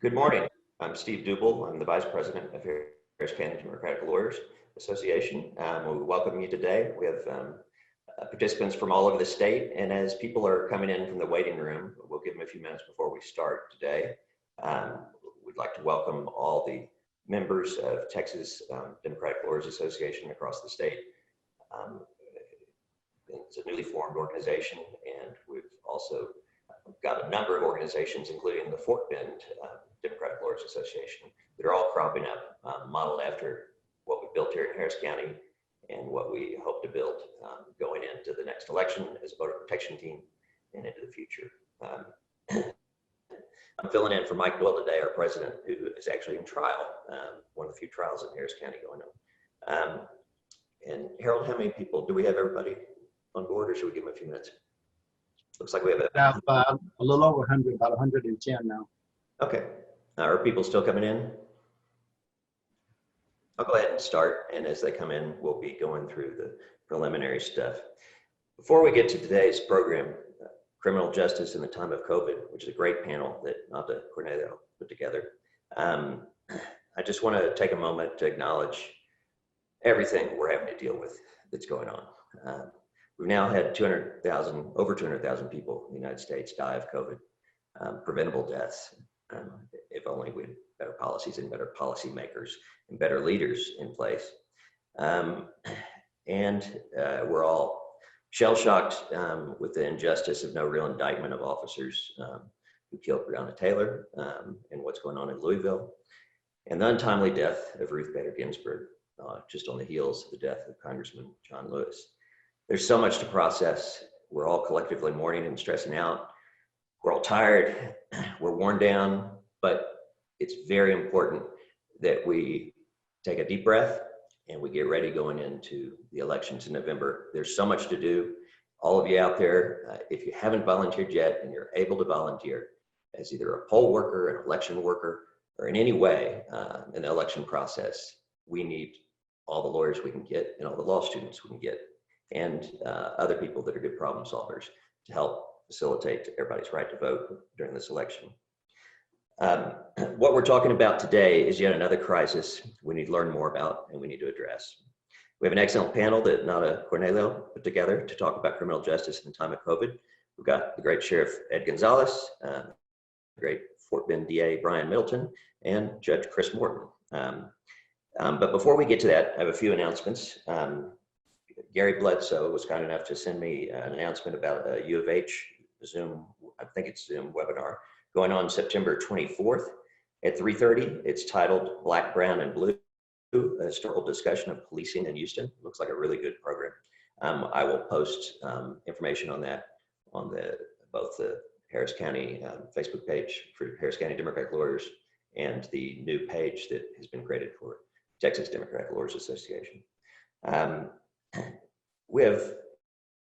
Good morning. I'm Steve Duble. I'm the Vice President of Harris County Democratic Lawyers Association. We welcome you today. We have participants from all over the state, and as people are coming in from the waiting room, we'll give them a few minutes before we start today. We'd like to welcome all the members of Texas Democratic Lawyers Association across the state. It's a newly formed organization, and we've also got a number of organizations, including the Fort Bend Democratic Lawyers Association, that are all cropping up, modeled after what we built here in Harris County and what we hope to build going into the next election as a voter protection team and into the future. I'm filling in for Mike Doyle today, our president, who is actually in trial, one of the few trials in Harris County going on. And Harold, how many people, do we have everybody on board, or should we give them a few minutes? Looks like we have a little over 100, about 110 now. Okay. Are people still coming in? I'll go ahead and start, and as they come in, we'll be going through the preliminary stuff. Before we get to today's program, Criminal Justice in the Time of COVID, which is a great panel that Nata Cornelio put together, I just want to take a moment to acknowledge everything we're having to deal with that's going on. We've now had over 200,000 people in the United States die of COVID, preventable deaths. If only we had better policies and better policymakers and better leaders in place. We're all shell-shocked with the injustice of no real indictment of officers who killed Breonna Taylor and what's going on in Louisville, and the untimely death of Ruth Bader Ginsburg, just on the heels of the death of Congressman John Lewis. There's so much to process. We're all collectively mourning and stressing out. We're all tired, we're worn down, but it's very important that we take a deep breath and we get ready going into the elections in November. There's so much to do. All of you out there, if you haven't volunteered yet and you're able to volunteer as either a poll worker, an election worker, or in any way in the election process, we need all the lawyers we can get and all the law students we can get and other people that are good problem solvers to help facilitate everybody's right to vote during this election. What we're talking about today is yet another crisis we need to learn more about and we need to address. We have an excellent panel that Nata Cornelio put together to talk about criminal justice in the time of COVID. We've got the great Sheriff Ed Gonzalez, the great Fort Bend DA Brian Middleton, and Judge Chris Morton. But before we get to that, I have a few announcements. Gary Bledsoe was kind enough to send me an announcement about a U of H Zoom, I think it's Zoom webinar, going on September 24th at 3:30. It's titled Black, Brown, and Blue, a historical discussion of policing in Houston. Looks like a really good program. I will post information on that on both the Harris County Facebook page for Harris County Democratic Lawyers and the new page that has been created for Texas Democratic Lawyers Association. We have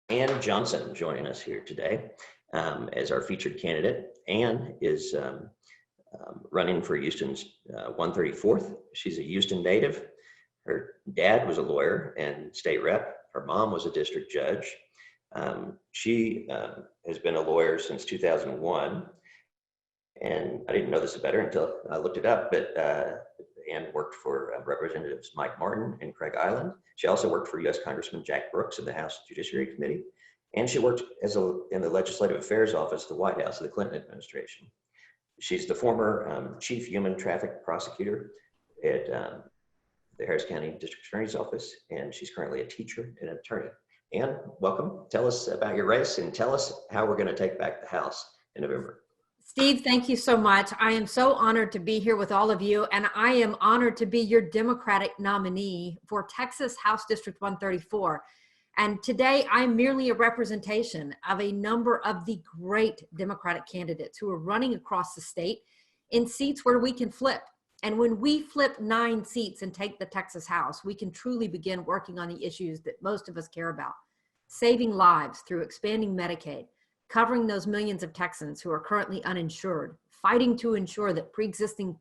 Ann Johnson joining us here today as our featured candidate. Ann is running for Houston's 134th. She's a Houston native. Her dad was a lawyer and state rep. Her mom was a district judge. She has been a lawyer since 2001. And I didn't know this better until I looked it up, but Ann worked for Representatives Mike Martin and Craig Island. She also worked for U.S. Congressman Jack Brooks in the House Judiciary Committee. And she worked in the Legislative Affairs Office of the White House of the Clinton administration. She's the former Chief Human Traffic Prosecutor at the Harris County District Attorney's Office, and she's currently a teacher and an attorney. Ann, welcome. Tell us about your race and tell us how we're going to take back the House in November. Steve, thank you so much. I am so honored to be here with all of you, and I am honored to be your Democratic nominee for Texas House District 134. And today, I'm merely a representation of a number of the great Democratic candidates who are running across the state in seats where we can flip. And when we flip 9 seats and take the Texas House, we can truly begin working on the issues that most of us care about. Saving lives through expanding Medicaid, covering those millions of Texans who are currently uninsured, fighting to ensure that pre-existing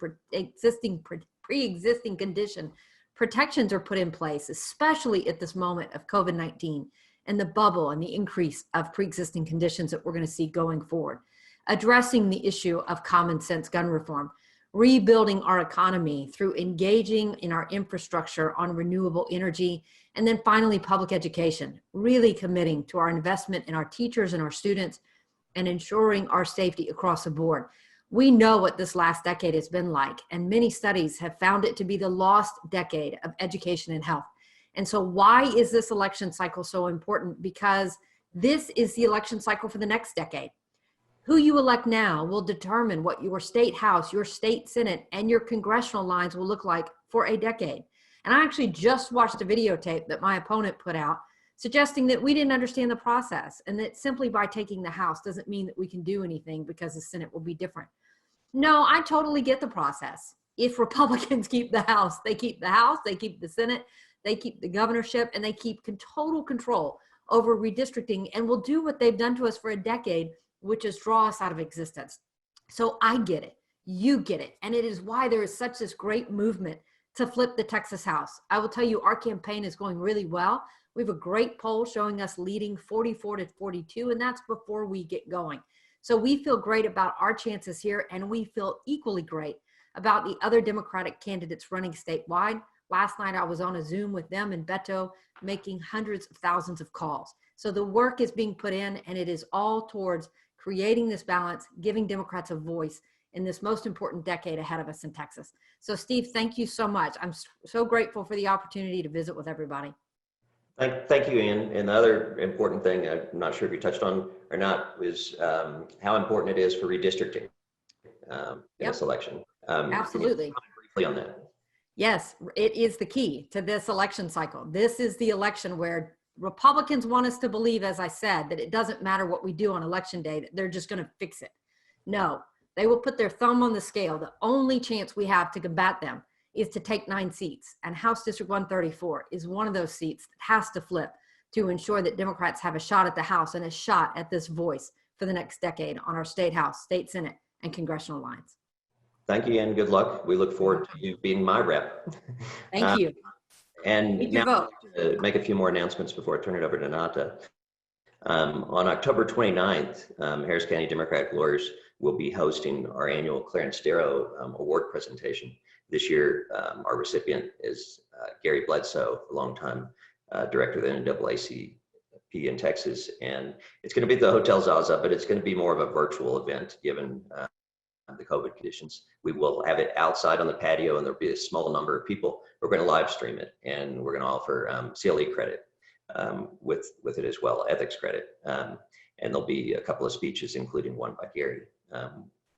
condition protections are put in place, especially at this moment of COVID-19 and the bubble and the increase of pre-existing conditions that we're going to see going forward. Addressing the issue of common sense gun reform, rebuilding our economy through engaging in our infrastructure on renewable energy, and then finally public education, really committing to our investment in our teachers and our students and ensuring our safety across the board. We know what this last decade has been like, and many studies have found it to be the lost decade of education and health. And so why is this election cycle so important? Because this is the election cycle for the next decade. Who you elect now will determine what your state house, your state senate, and your congressional lines will look like for a decade. And I actually just watched a videotape that my opponent put out suggesting that we didn't understand the process and that simply by taking the House doesn't mean that we can do anything because the Senate will be different. No, I totally get the process. If Republicans keep the House, they keep the Senate, they keep the governorship, and they keep total control over redistricting and will do what they've done to us for a decade, which is draw us out of existence. So I get it, you get it, and it is why there is such this great movement to flip the Texas House. I will tell you, our campaign is going really well. We have a great poll showing us leading 44-42, and that's before we get going. So we feel great about our chances here, and we feel equally great about the other Democratic candidates running statewide. Last night, I was on a Zoom with them in Beto, making hundreds of thousands of calls. So the work is being put in, and it is all towards creating this balance, giving Democrats a voice in this most important decade ahead of us in Texas. So Steve, thank you so much. I'm so grateful for the opportunity to visit with everybody. Thank you, Ian. And the other important thing, I'm not sure if you touched on or not, is how important it is for redistricting in this election. Absolutely. Briefly on that. Yes, it is the key to this election cycle. This is the election where Republicans want us to believe, as I said, that it doesn't matter what we do on election day, that they're just going to fix it. No, they will put their thumb on the scale. The only chance we have to combat them is to take 9 seats. And House District 134 is one of those seats that has to flip to ensure that Democrats have a shot at the House and a shot at this voice for the next decade on our state House, state Senate, and congressional lines. Thank you, and good luck. We look forward to you being my rep. Thank you. And now to make a few more announcements before I turn it over to Nata. On October 29th, Harris County Democratic Lawyers will be hosting our annual Clarence Darrow Award presentation. This year, our recipient is Gary Bledsoe, a longtime director of the NAACP in Texas. And it's going to be at the Hotel Zaza, but it's going to be more of a virtual event given the COVID conditions. We will have it outside on the patio, and there'll be a small number of people. We're going to live stream it, and we're going to offer CLE credit with it as well, ethics credit. And there'll be a couple of speeches, including one by Gary.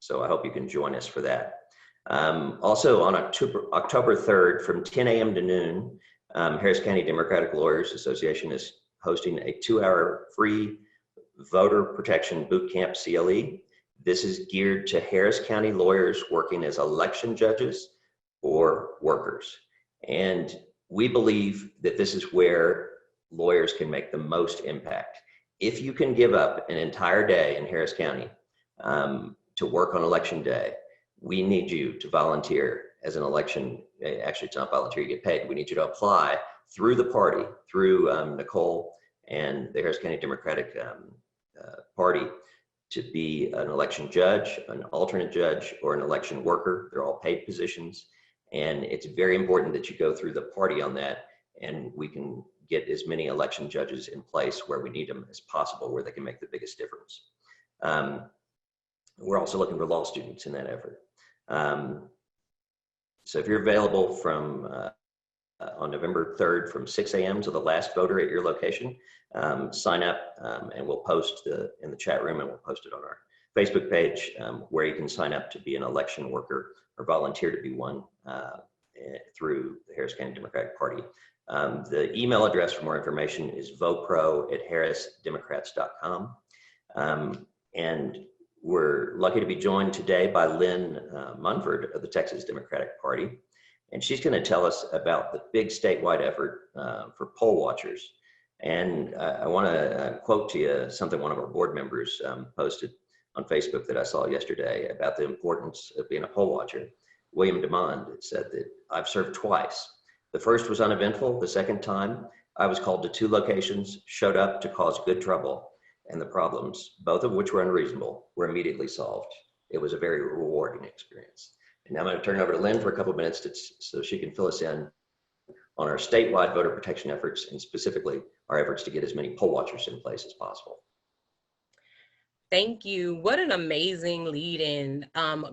So I hope you can join us for that. Also on October 3rd from 10 a.m. to noon, Harris County Democratic Lawyers Association is hosting a 2-hour free voter protection boot camp CLE. This is geared to Harris County lawyers working as election judges or workers. And we believe that this is where lawyers can make the most impact. If you can give up an entire day in Harris County to work on election day, we need you to volunteer as an election. Actually, it's not volunteer, you get paid. We need you to apply through the party, through Nicole and the Harris County Democratic Party, to be an election judge, an alternate judge, or an election worker. They're all paid positions. And it's very important that you go through the party on that, and we can get as many election judges in place where we need them as possible, where they can make the biggest difference. We're also looking for law students in that effort. So if you're available from on November 3rd from 6 a.m. to the last voter at your location, sign up, and we'll post in the chat room, and we'll post it on our Facebook page where you can sign up to be an election worker or volunteer to be one through the Harris County Democratic Party. The email address for more information is vopro@harrisdemocrats.com. And we're lucky to be joined today by Lynn Munford of the Texas Democratic Party. And she's going to tell us about the big statewide effort for poll watchers. And I want to quote to you something one of our board members posted on Facebook that I saw yesterday about the importance of being a poll watcher. William DeMond said that I've served twice. The first was uneventful. The second time, I was called to 2 locations, showed up to cause good trouble, and the problems, both of which were unreasonable, were immediately solved. It was a very rewarding experience. And now I'm going to turn it over to Lynn for a couple of minutes so she can fill us in on our statewide voter protection efforts, and specifically our efforts to get as many poll watchers in place as possible. Thank you. What an amazing lead in.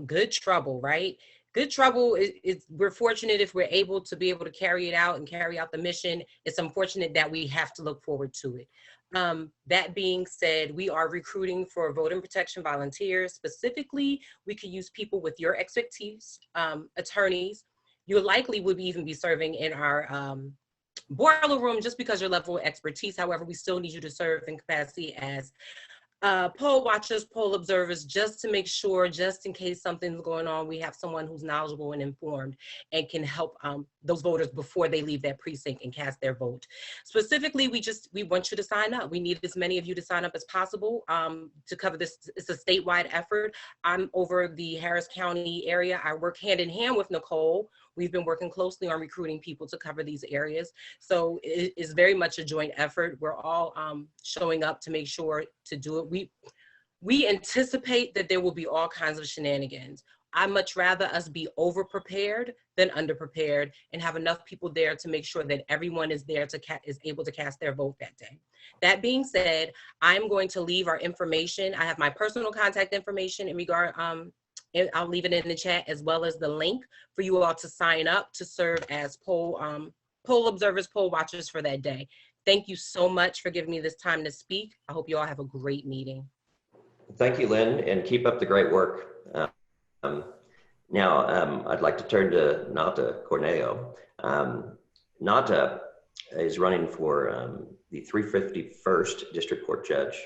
Good trouble, right? Good trouble is we're fortunate if we're able to carry it out and carry out the mission. It's unfortunate that we have to look forward to it. That being said, we are recruiting for voter protection volunteers. Specifically, we could use people with your expertise, attorneys. You likely would even be serving in our boiler room just because your level of expertise. However, we still need you to serve in capacity as poll watchers, poll observers, just to make sure, just in case something's going on, we have someone who's knowledgeable and informed and can help those voters before they leave that precinct and cast their vote. Specifically, we want you to sign up. We need as many of you to sign up as possible to cover this. It's a statewide effort. I'm over the Harris County area. I work hand in hand with Nicole. We've been working closely on recruiting people to cover these areas. So it is very much a joint effort. We're all showing up to make sure to do it. We anticipate that there will be all kinds of shenanigans. I'd much rather us be over-prepared than under-prepared and have enough people there to make sure that everyone is there is able to cast their vote that day. That being said, I'm going to leave our information. I have my personal contact information in regard, and I'll leave it in the chat, as well as the link for you all to sign up to serve as poll observers, poll watchers for that day. Thank you so much for giving me this time to speak. I hope you all have a great meeting. Thank you, Lynn, and keep up the great work. Now, I'd like to turn to Nata Corneo. Nata is running for the 351st District Court Judge.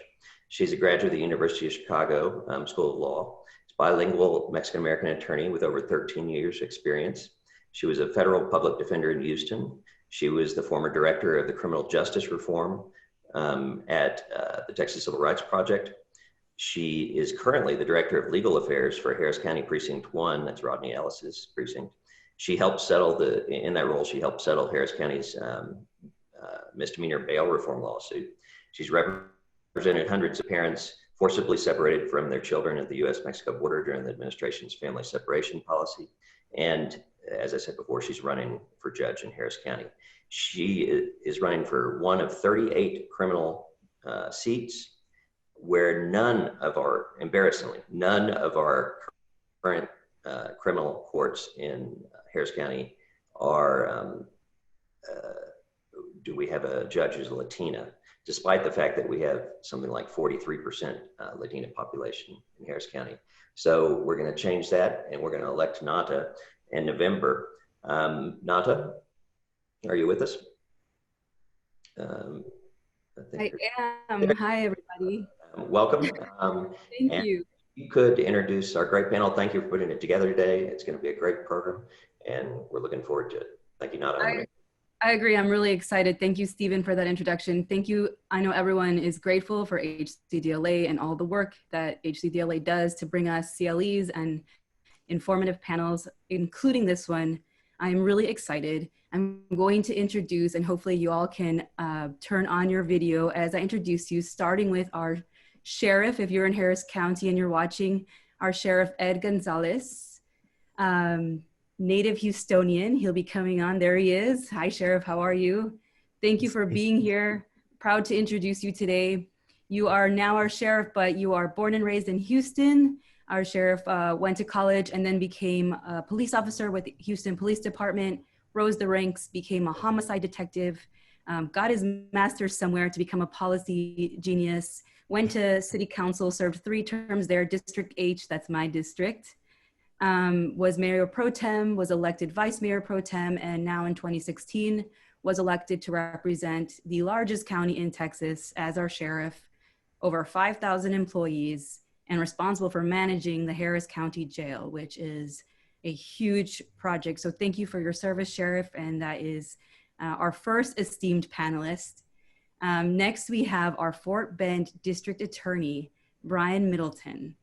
She's a graduate of the University of Chicago School of Law. Bilingual Mexican-American attorney with over 13 years experience. She was a federal public defender in Houston. She was the former director of the criminal justice reform at the Texas Civil Rights Project. She is currently the director of legal affairs for Harris County Precinct 1, that's Rodney Ellis's precinct. She helped settle in that role, she helped settle Harris County's misdemeanor bail reform lawsuit. She's represented hundreds of parents forcibly separated from their children at the U.S.-Mexico border during the administration's family separation policy. And as I said before, she's running for judge in Harris County. She is running for one of 38 criminal seats where embarrassingly, none of our current criminal courts in Harris County do we have a judge who's a Latina, despite the fact that we have something like 43% Latina population in Harris County. So we're going to change that, and we're going to elect Nata in November. Nata, are you with us? I am. Hi, everybody. Welcome. Thank you. You could introduce our great panel. Thank you for putting it together today. It's going to be a great program, and we're looking forward to it. Thank you, Nata. I agree. I'm really excited. Thank you, Stephen, for that introduction. Thank you. I know everyone is grateful for HCDLA and all the work that HCDLA does to bring us CLEs and informative panels, including this one. I'm really excited. I'm going to introduce, and hopefully you all can turn on your video as I introduce you, starting with our sheriff. If you're in Harris County and you're watching, our sheriff, Ed Gonzalez. Native Houstonian. He'll be coming on. There he is. Hi, Sheriff. How are you? Thank you for being here. Proud to introduce you today. You are now our sheriff, but you are born and raised in Houston. Our sheriff went to college and then became a police officer with the Houston Police Department, rose the ranks, became a homicide detective, got his master's somewhere to become a policy genius, went to city council, served 3 terms there, District H, that's my district. Was Mayor Pro-Tem, was elected Vice Mayor Pro-Tem, and now in 2016 was elected to represent the largest county in Texas as our sheriff, over 5,000 employees, and responsible for managing the Harris County Jail, which is a huge project. So thank you for your service, Sheriff, and that is our first esteemed panelist. Next, we have our Fort Bend District Attorney, Brian Middleton.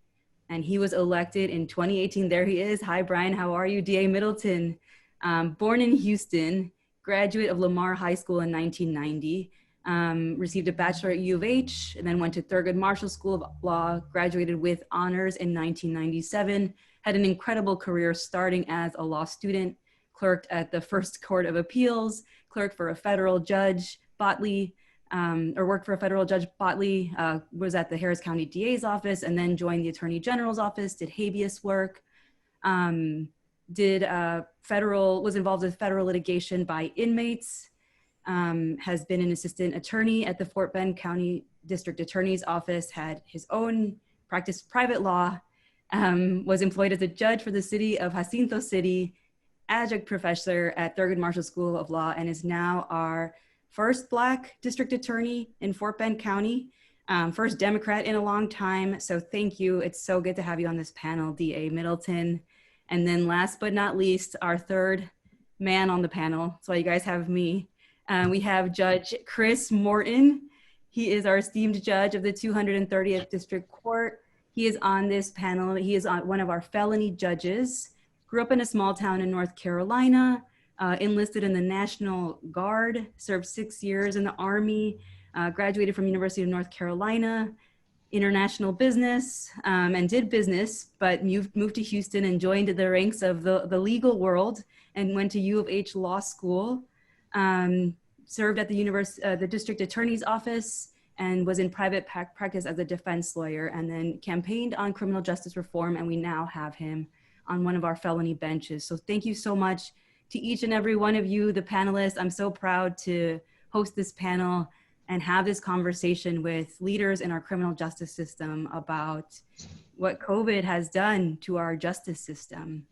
And he was elected in 2018. There he is. Hi, Brian. How are you? DA Middleton, born in Houston, graduate of Lamar High School in 1990, received a bachelor at U of H, and then went to Thurgood Marshall School of Law, graduated with honors in 1997, had an incredible career starting as a law student, clerked at the First Court of Appeals, clerked for a federal judge, Botley, worked for a federal judge, Botley, was at the Harris County DA's office, and then joined the Attorney General's office, did habeas work, was involved with federal litigation by inmates, has been an assistant attorney at the Fort Bend County District Attorney's Office, had his own practice private law, was employed as a judge for the city of Jacinto City, adjunct professor at Thurgood Marshall School of Law, and is now our first Black district attorney in Fort Bend County, first Democrat in a long time. So thank you. It's so good to have you on this panel, DA Middleton. And then last but not least, our third man on the panel. That's why you guys have me. We have Judge Chris Morton. He is our esteemed judge of the 230th District Court. He is on this panel. He is one of our felony judges. Grew up in a small town in North Carolina, enlisted in the National Guard, served 6 years in the Army, graduated from University of North Carolina, international business, and did business, but moved to Houston and joined the ranks of the legal world and went to U of H Law School. Served at the district attorney's office and was in private practice as a defense lawyer, and then campaigned on criminal justice reform, and we now have him on one of our felony benches. So thank you so much to each and every one of you, the panelists. I'm so proud to host this panel and have this conversation with leaders in our criminal justice system about what COVID has done to our justice system.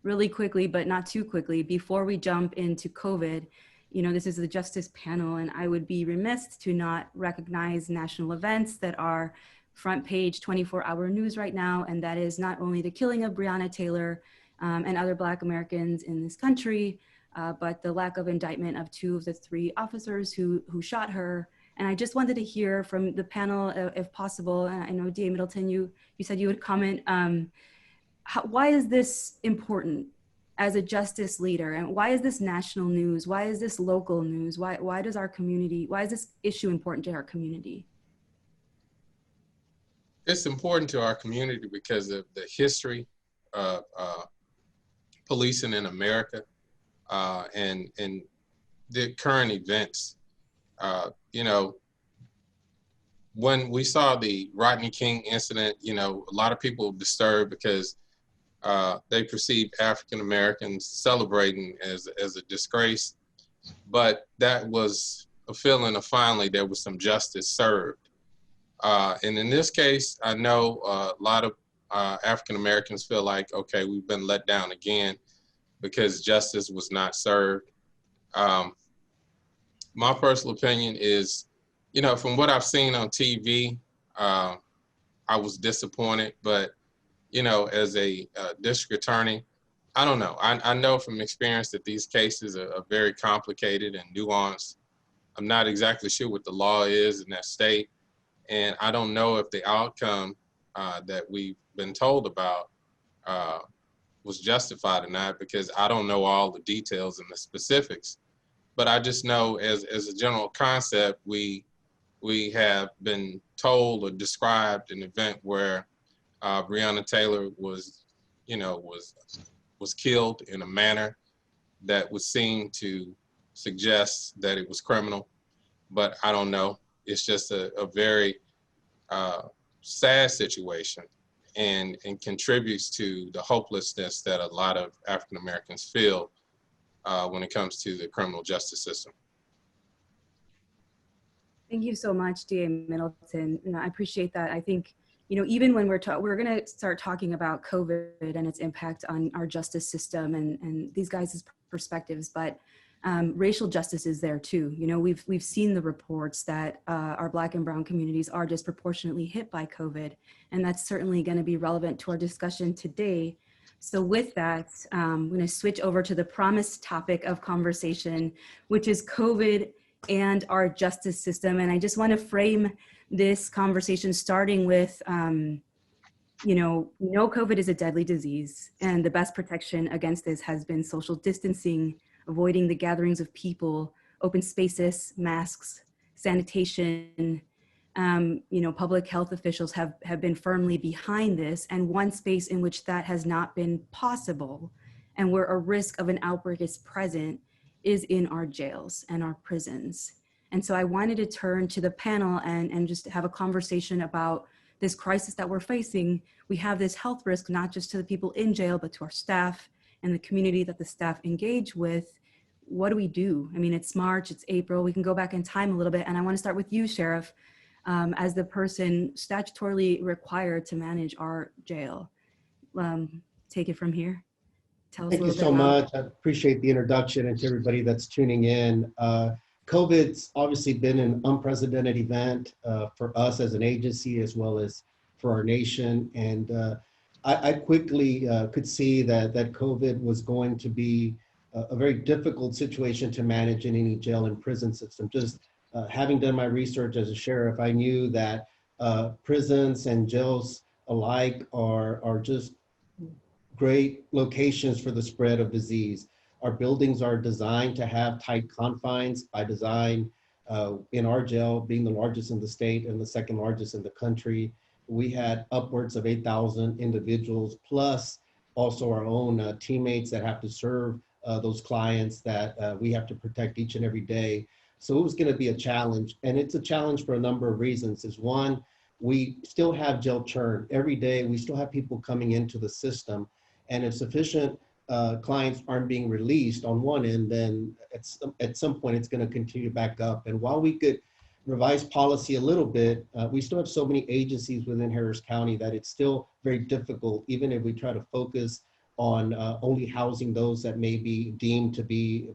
Really quickly, but not too quickly, before we jump into COVID, you know, this is the justice panel, and I would be remiss to not recognize national events that are front page 24-hour news right now, and that is not only the killing of Breonna Taylor and other Black Americans in this country, but the lack of indictment of 2 of the 3 officers who shot her. And I just wanted to hear from the panel, if possible. I know DA Middleton, you said you would comment. Why is this important as a justice leader? And why is this national news? Why is this local news? Why is this issue important to our community? It's important to our community because of the history of policing in America and the current events. You know, when we saw the Rodney King incident, you know, a lot of people were disturbed because they perceived African Americans celebrating as a disgrace, but that was a feeling of finally there was some justice served. And in this case, I know a lot of African Americans feel like, okay, we've been let down again because justice was not served. My personal opinion is, you know, from what I've seen on TV, I was disappointed, but you know, as a district attorney, I don't know. I know from experience that these cases are very complicated and nuanced. I'm not exactly sure what the law is in that state. And I don't know if the outcome that we've been told about was justified or not, because I don't know all the details and the specifics. But I just know as a general concept, we have been told or described an event where Breonna Taylor was killed in a manner that would seem to suggest that it was criminal, but I don't know. It's just a very sad situation and contributes to the hopelessness that a lot of African Americans feel when it comes to the criminal justice system. Thank you so much, DA Middleton. You know, I appreciate that. I think, you know, even when we're going to start talking about COVID and its impact on our justice system and these guys' perspectives, but racial justice is there too. You know, we've seen the reports that our Black and brown communities are disproportionately hit by COVID, and that's certainly going to be relevant to our discussion today. So with that, I'm going to switch over to the promised topic of conversation, which is COVID and our justice system. And I just want to frame this conversation starting with, you know, we know COVID is a deadly disease, and the best protection against this has been social distancing, avoiding the gatherings of people, open spaces, masks, sanitation. You know, public health officials have been firmly behind this, and one space in which that has not been possible and where a risk of an outbreak is present is in our jails and our prisons. And so I wanted to turn to the panel and just have a conversation about this crisis that we're facing. We have this health risk, not just to the people in jail, but to our staff and the community that the staff engage with. What do we do? I mean, it's March, it's April, we can go back in time a little bit. And I want to start with you, Sheriff, as the person statutorily required to manage our jail. Take it from here. Tell us a Thank you little so bit about. much. I appreciate the introduction, and to everybody that's tuning in. COVID's obviously been an unprecedented event for us as an agency, as well as for our nation. And I quickly could see that COVID was going to be a very difficult situation to manage in any jail and prison system. Just having done my research as a sheriff, I knew that prisons and jails alike are just great locations for the spread of disease. Our buildings are designed to have tight confines by design. In our jail, being the largest in the state and the second largest in the country, we had upwards of 8,000 individuals, plus also our own teammates that have to serve those clients that we have to protect each and every day. So it was going to be a challenge, and it's a challenge for a number of reasons. Is one, we still have jail churn. Every day, we still have people coming into the system, and if sufficient clients aren't being released on one end, then at some point it's going to continue back up. And while we could revise policy a little bit, we still have so many agencies within Harris County that it's still very difficult, even if we try to focus on only housing those that may be deemed to be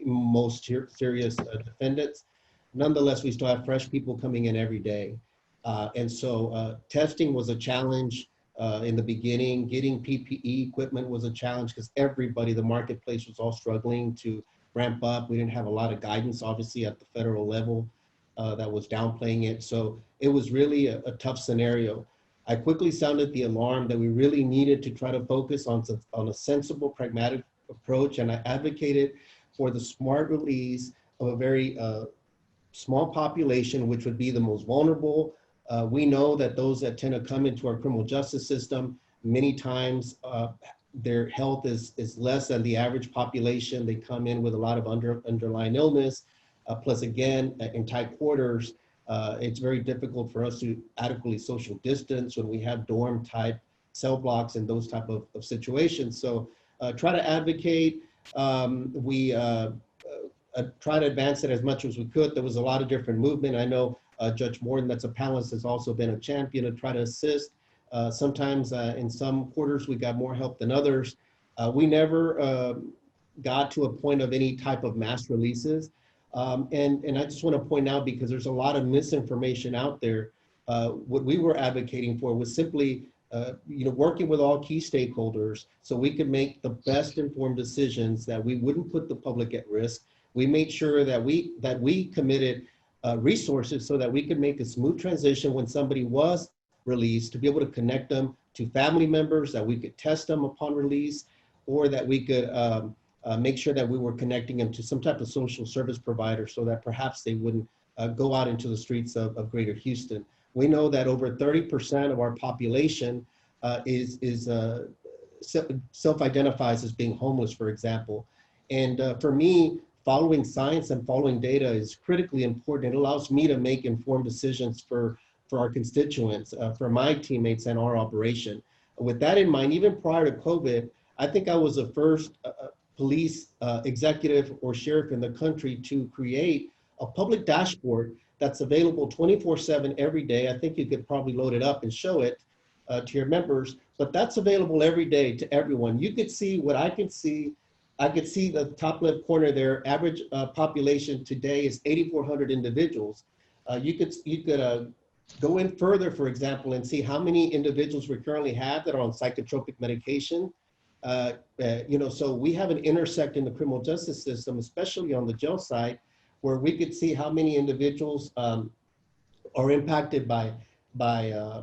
most serious defendants. Nonetheless, we still have fresh people coming in every day. And so testing was a challenge in the beginning. Getting PPE equipment was a challenge because everybody, the marketplace was all struggling to ramp up. We didn't have a lot of guidance, obviously, at the federal level that was downplaying it. So it was really a tough scenario. I quickly sounded the alarm that we really needed to try to focus on a sensible, pragmatic approach. And I advocated for the smart release of a very small population, which would be the most vulnerable. We know that those that tend to come into our criminal justice system, many times their health is less than the average population. They come in with a lot of underlying illness. Plus, again, in tight quarters, it's very difficult for us to adequately social distance when we have dorm type cell blocks and those type of situations. So try to advocate. We try to advance it as much as we could. There was a lot of different movement. I know Judge Morton, that's a panelist, has also been a champion to try to assist. Sometimes in some quarters, we got more help than others. We never got to a point of any type of mass releases. And I just want to point out, because there's a lot of misinformation out there, what we were advocating for was simply working with all key stakeholders so we could make the best informed decisions that we wouldn't put the public at risk. We made sure that we committed resources so that we could make a smooth transition when somebody was released, to be able to connect them to family members, that we could test them upon release, or that we could make sure that we were connecting them to some type of social service provider so that perhaps they wouldn't go out into the streets of greater Houston. We know that over 30% of our population self-identifies as being homeless, for example. And for me, following science and following data is critically important. It allows me to make informed decisions for our constituents, for my teammates and our operation. With that in mind, even prior to COVID, I think I was the first police executive or sheriff in the country to create a public dashboard that's available 24/7 every day. I think you could probably load it up and show it to your members, but that's available every day to everyone. You could see what I can see. I could see the top left corner there. Average population today is 8,400 individuals. You could go in further, for example, and see how many individuals we currently have that are on psychotropic medication. So we have an intersect in the criminal justice system, especially on the jail side, where we could see how many individuals are impacted by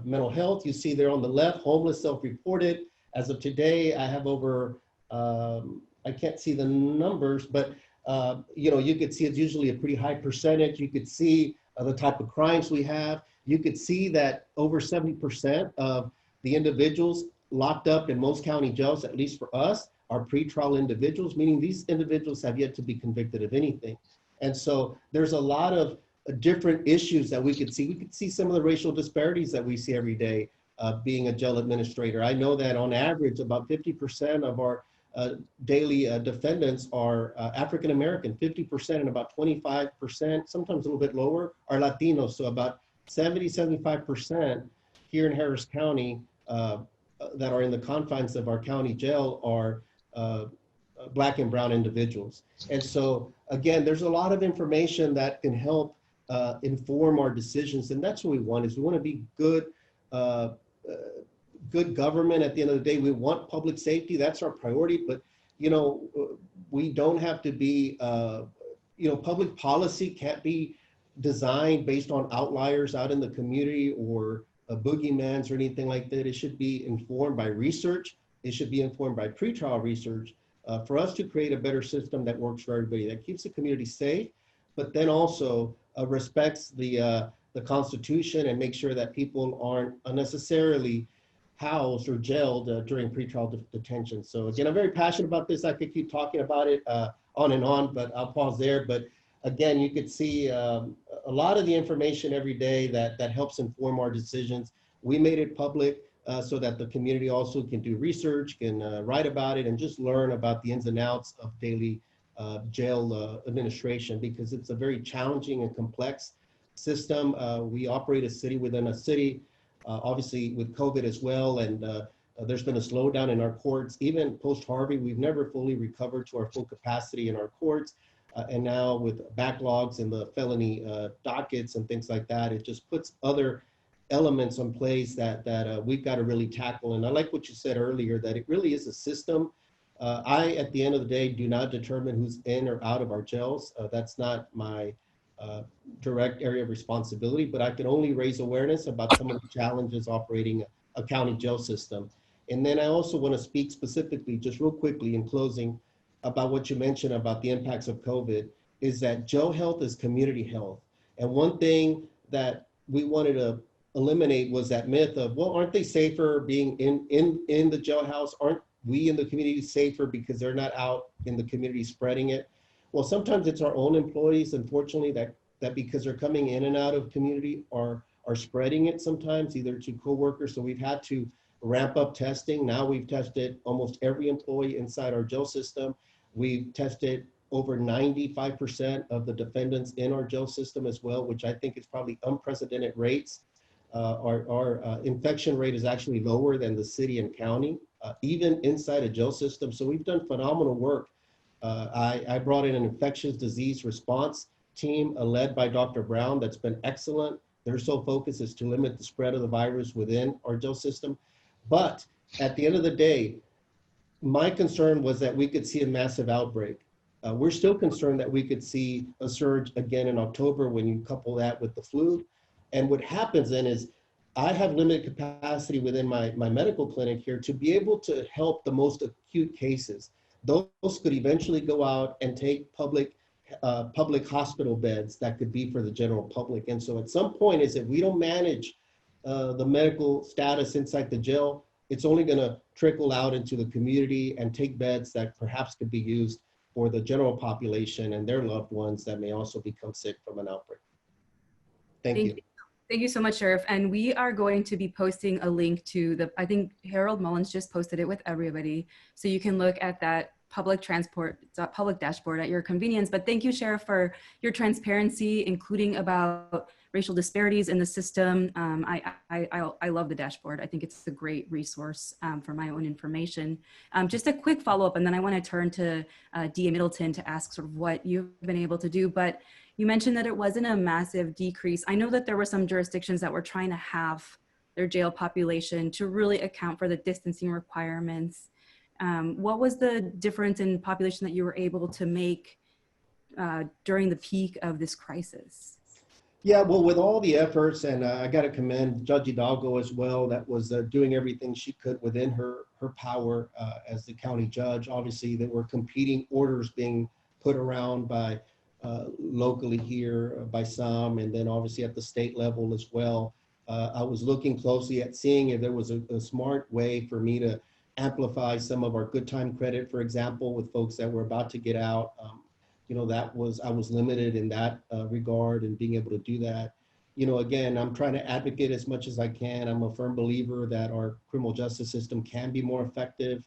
mental health. You see there on the left, homeless self-reported. As of today, I have over, I can't see the numbers, but you could see it's usually a pretty high percentage. You could see the type of crimes we have. you could see that over 70% of the individuals locked up in most county jails, at least for us, are pretrial individuals, meaning these individuals have yet to be convicted of anything. And so there's a lot of different issues that we could see. We could see some of the racial disparities that we see every day being a jail administrator. I know that on average, about 50% of our daily defendants are African-American, 50%, and about 25%, sometimes a little bit lower, are Latinos. So about 75% here in Harris County that are in the confines of our county jail are Black and brown individuals. And so again, there's a lot of information that can help inform our decisions. And that's what we want, is we want to be good good government. At the end of the day, we want public safety. That's our priority. But, you know, we don't have to be, you know, public policy can't be designed based on outliers out in the community or boogeymans or anything like that. It should be informed by research. It should be informed by pretrial research for us to create a better system that works for everybody, that keeps the community safe, but then also respects the Constitution and make sure that people aren't unnecessarily housed or jailed during pretrial detention. So again, I'm very passionate about this. I could keep talking about it on and on, but I'll pause there. But again, you could see a lot of the information every day that helps inform our decisions. We made it public so that the community also can do research, can write about it, and just learn about the ins and outs of daily jail administration, because it's a very challenging and complex system. We operate a city within a city, obviously with COVID as well, and there's been a slowdown in our courts. Even post-Harvey, we've never fully recovered to our full capacity in our courts. And now with backlogs and the felony dockets and things like that, it just puts other elements in place that we've got to really tackle. And I like what you said earlier, that it really is a system. I, at the end of the day, do not determine who's in or out of our jails. That's not my direct area of responsibility, but I can only raise awareness about some of the challenges operating a county jail system. And then I also want to speak specifically, just real quickly in closing, about what you mentioned about the impacts of COVID, is that jail health is community health. And one thing that we wanted to eliminate was that myth of, well, aren't they safer being in the jailhouse? Aren't we in the community safer because they're not out in the community spreading it? Well, sometimes it's our own employees, unfortunately, that because they're coming in and out of community are spreading it sometimes, either to coworkers. So we've had to ramp up testing. Now we've tested almost every employee inside our jail system. We've tested over 95% of the defendants in our jail system as well, which I think is probably unprecedented rates. Our infection rate is actually lower than the city and county, even inside a jail system. So we've done phenomenal work. I brought in an infectious disease response team led by Dr. Brown that's been excellent. Their sole focus is to limit the spread of the virus within our jail system. But at the end of the day, my concern was that we could see a massive outbreak. We're still concerned that we could see a surge again in October when you couple that with the flu. And what happens then is I have limited capacity within my medical clinic here to be able to help the most acute cases. Those could eventually go out and take public hospital beds that could be for the general public. And so at some point is if we don't manage the medical status inside the jail, it's only going to trickle out into the community and take beds that perhaps could be used for the general population and their loved ones that may also become sick from an outbreak. Thank you. Thank you so much, Sheriff. And we are going to be posting a link to I think Harold Mullins just posted it with everybody. So you can look at that public dashboard at your convenience. But thank you, Sheriff, for your transparency, including about racial disparities in the system. I love the dashboard. I think it's a great resource for my own information. Just a quick follow-up, and then I want to turn to D.A. Middleton to ask sort of what you've been able to do. But you mentioned that it wasn't a massive decrease. I know that there were some jurisdictions that were trying to have their jail population to really account for the distancing requirements. What was the difference in population that you were able to make during the peak of this crisis? Yeah, well, with all the efforts, and I got to commend Judge Hidalgo as well, that was doing everything she could within her power as the county judge. Obviously, there were competing orders being put around by locally here by some, and then obviously at the state level as well. I was looking closely at seeing if there was a smart way for me to amplify some of our good time credit, for example, with folks that were about to get out. You know, I was limited in that regard and being able to do that. You know, again, I'm trying to advocate as much as I can. I'm a firm believer that our criminal justice system can be more effective,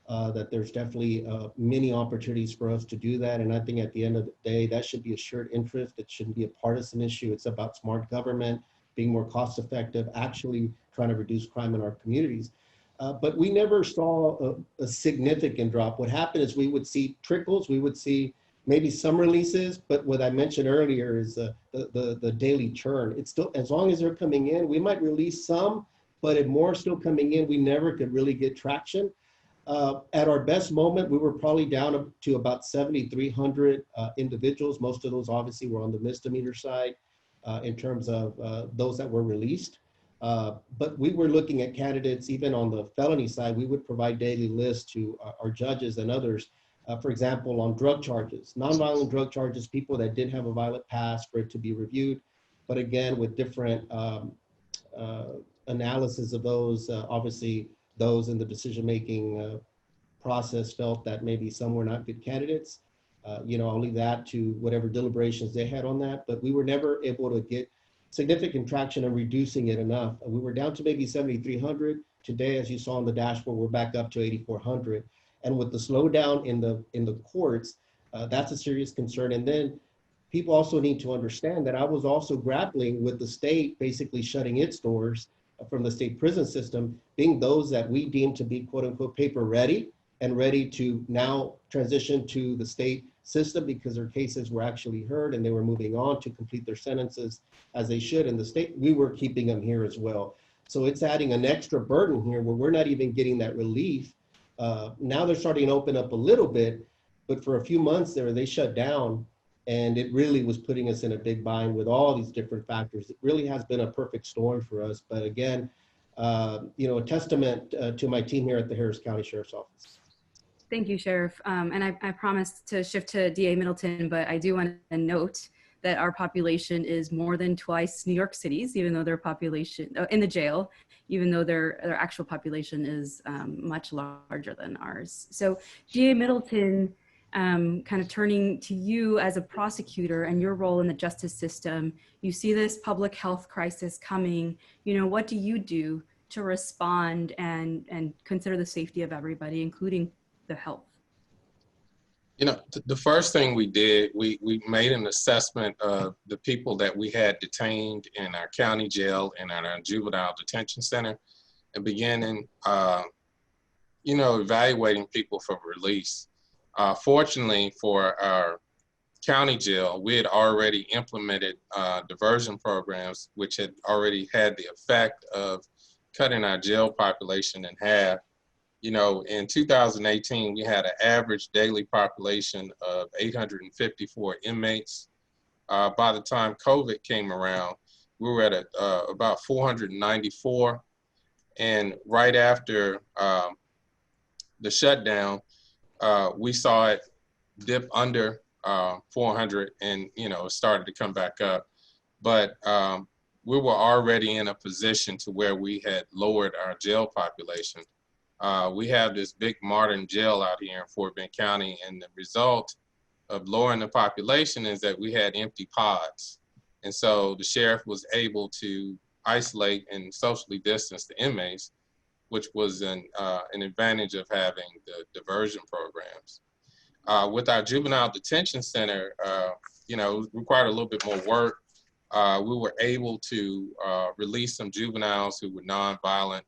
that there's definitely many opportunities for us to do that. And I think at the end of the day, that should be a shared interest. It shouldn't be a partisan issue. It's about smart government, being more cost effective, actually trying to reduce crime in our communities. But we never saw a significant drop. What happened is we would see trickles, we would see maybe some releases, but what I mentioned earlier is the daily churn. It's still, as long as they're coming in, we might release some, but if more are still coming in, we never could really get traction. At our best moment, we were probably down to about 7,300 individuals. Most of those obviously were on the misdemeanor side in terms of those that were released. But we were looking at candidates, even on the felony side. We would provide daily lists to our judges and others. For example, on drug charges, nonviolent drug charges, people that did have a violent past for it to be reviewed. But again, with different analysis of those, obviously those in the decision-making process felt that maybe some were not good candidates. You know, I'll leave that to whatever deliberations they had on that, but we were never able to get significant traction on reducing it enough. We were down to maybe 7,300. Today, as you saw on the dashboard, we're back up to 8,400. And with the slowdown in the courts, that's a serious concern. And then people also need to understand that I was also grappling with the state basically shutting its doors from the state prison system, being those that we deem to be quote unquote paper ready and ready to now transition to the state system because their cases were actually heard and they were moving on to complete their sentences as they should in the state. We were keeping them here as well. So it's adding an extra burden here where we're not even getting that relief. Now they're starting to open up a little bit, but for a few months there, they shut down and it really was putting us in a big bind with all these different factors. It really has been a perfect storm for us. But again, you know, a testament to my team here at the Harris County Sheriff's Office. Thank you, Sheriff. And I promised to shift to DA Middleton, but I do want to note that our population is more than twice New York City's, even though their population in the jail, even though their actual population is much larger than ours. So DA Middleton, kind of turning to you as a prosecutor and your role in the justice system, you see this public health crisis coming. You know, what do you do to respond and consider the safety of everybody, including the health? You know, the first thing we did, we made an assessment of the people that we had detained in our county jail and at our juvenile detention center and beginning, you know, evaluating people for release. Fortunately for our county jail, we had already implemented diversion programs, which had already had the effect of cutting our jail population in half. You know, in 2018, we had an average daily population of 854 inmates. By the time COVID came around, we were at about 494. And right after the shutdown, we saw it dip under 400 and, you know, it started to come back up. But we were already in a position to where we had lowered our jail population. We have this big modern jail out here in Fort Bend County, and the result of lowering the population is that we had empty pods. And so the sheriff was able to isolate and socially distance the inmates, which was an advantage of having the diversion programs. With our juvenile detention center, you know, it required a little bit more work. We were able to release some juveniles who were nonviolent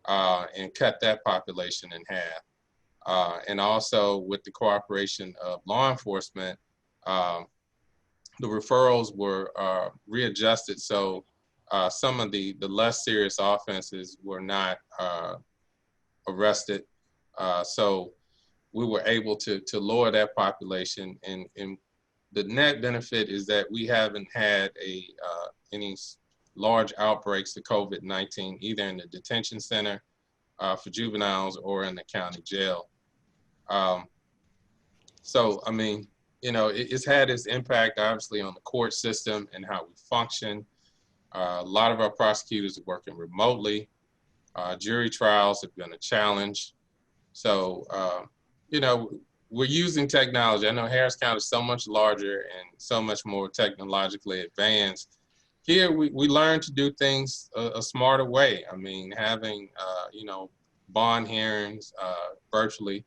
and cut that population in half. And also with the cooperation of law enforcement, the referrals were readjusted so some of the less serious offenses were not arrested. So we were able to lower that population, and the net benefit is that we haven't had any large outbreaks of COVID-19, either in the detention center for juveniles or in the county jail. So, I mean, it's had its impact, obviously, on the court system and how we function. A lot of our prosecutors are working remotely. Jury trials have been a challenge. So, we're using technology. I know Harris County is so much larger and so much more technologically advanced. Here, we learn to do things a smarter way. I mean, having, bond hearings virtually.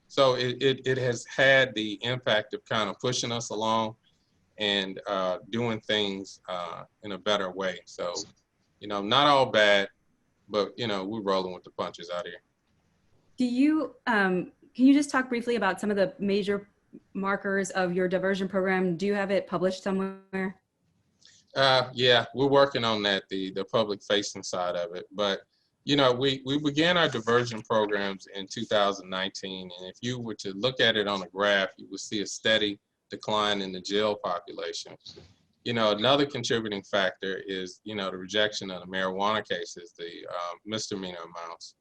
So it has had the impact of kind of pushing us along and doing things in a better way. So, not all bad, but, we're rolling with the punches out here. Do you, can you just talk briefly about some of the major markers of your diversion program? Do you have it published somewhere? Yeah, we're working on that, the public facing side of it. But, we began our diversion programs in 2019. And if you were to look at it on a graph, you would see a steady decline in the jail population. Another contributing factor is, the rejection of the marijuana cases, the misdemeanor amounts.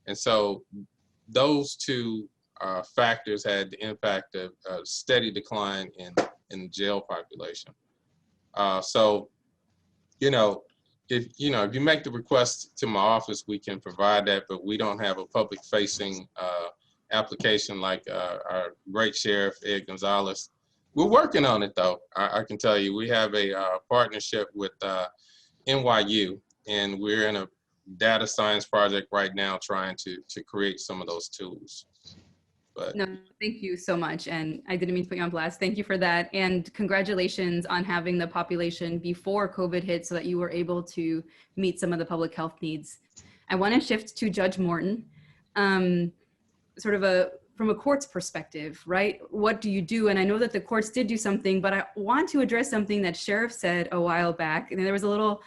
And so those two factors had the impact of a steady decline in the jail population. So, if you make the request to my office, we can provide that, but we don't have a public facing application like our great sheriff, Ed Gonzalez. We're working on it though. I can tell you, we have a partnership with NYU, and we're in a data science project right now trying to create some of those tools. But no, thank you so much. And I didn't mean to put you on blast. Thank you for that. And congratulations on having the population before COVID hit so that you were able to meet some of the public health needs. I want to shift to Judge Morton, sort of from a court's perspective, right? What do you do? And I know that the courts did do something, but I want to address something that Sheriff said a while back. And there was a little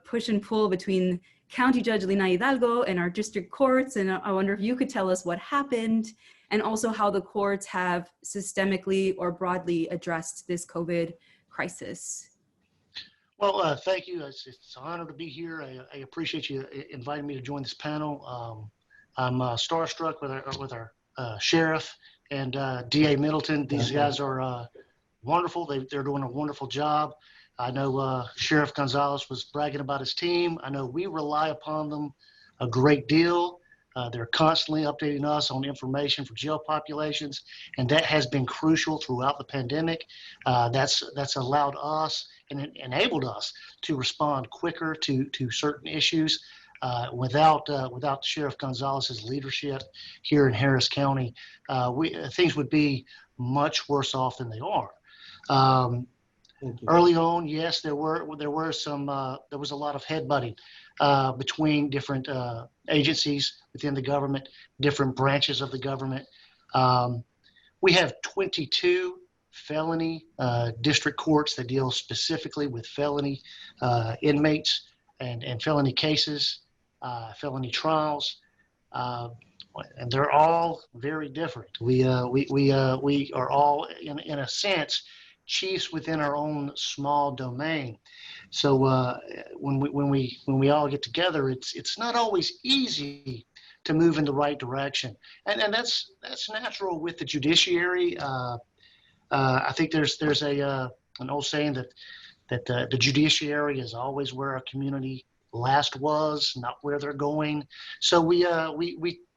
push and pull between County Judge Lina Hidalgo and our district courts. And I wonder if you could tell us what happened and also how the courts have systemically or broadly addressed this COVID crisis. Well, thank you. It's an honor to be here. I appreciate you inviting me to join this panel. I'm starstruck with our sheriff and DA Middleton. These guys are wonderful. They're doing a wonderful job. I know Sheriff Gonzalez was bragging about his team. I know we rely upon them a great deal. They're constantly updating us on information for jail populations, and that has been crucial throughout the pandemic. That's allowed us and enabled us to respond quicker to certain issues. Without Sheriff Gonzalez's leadership here in Harris County, things would be much worse off than they are. Early on, yes, there was a lot of headbutting between different agencies within the government, different branches of the government. We have 22 felony district courts that deal specifically with felony inmates and felony cases, felony trials, and they're all very different. We are all in a sense chiefs within our own small domain. So when we all get together, it's not always easy to move in the right direction, and that's natural with the judiciary. I think there's an old saying that the judiciary is always where our community last was, not where they're going. So we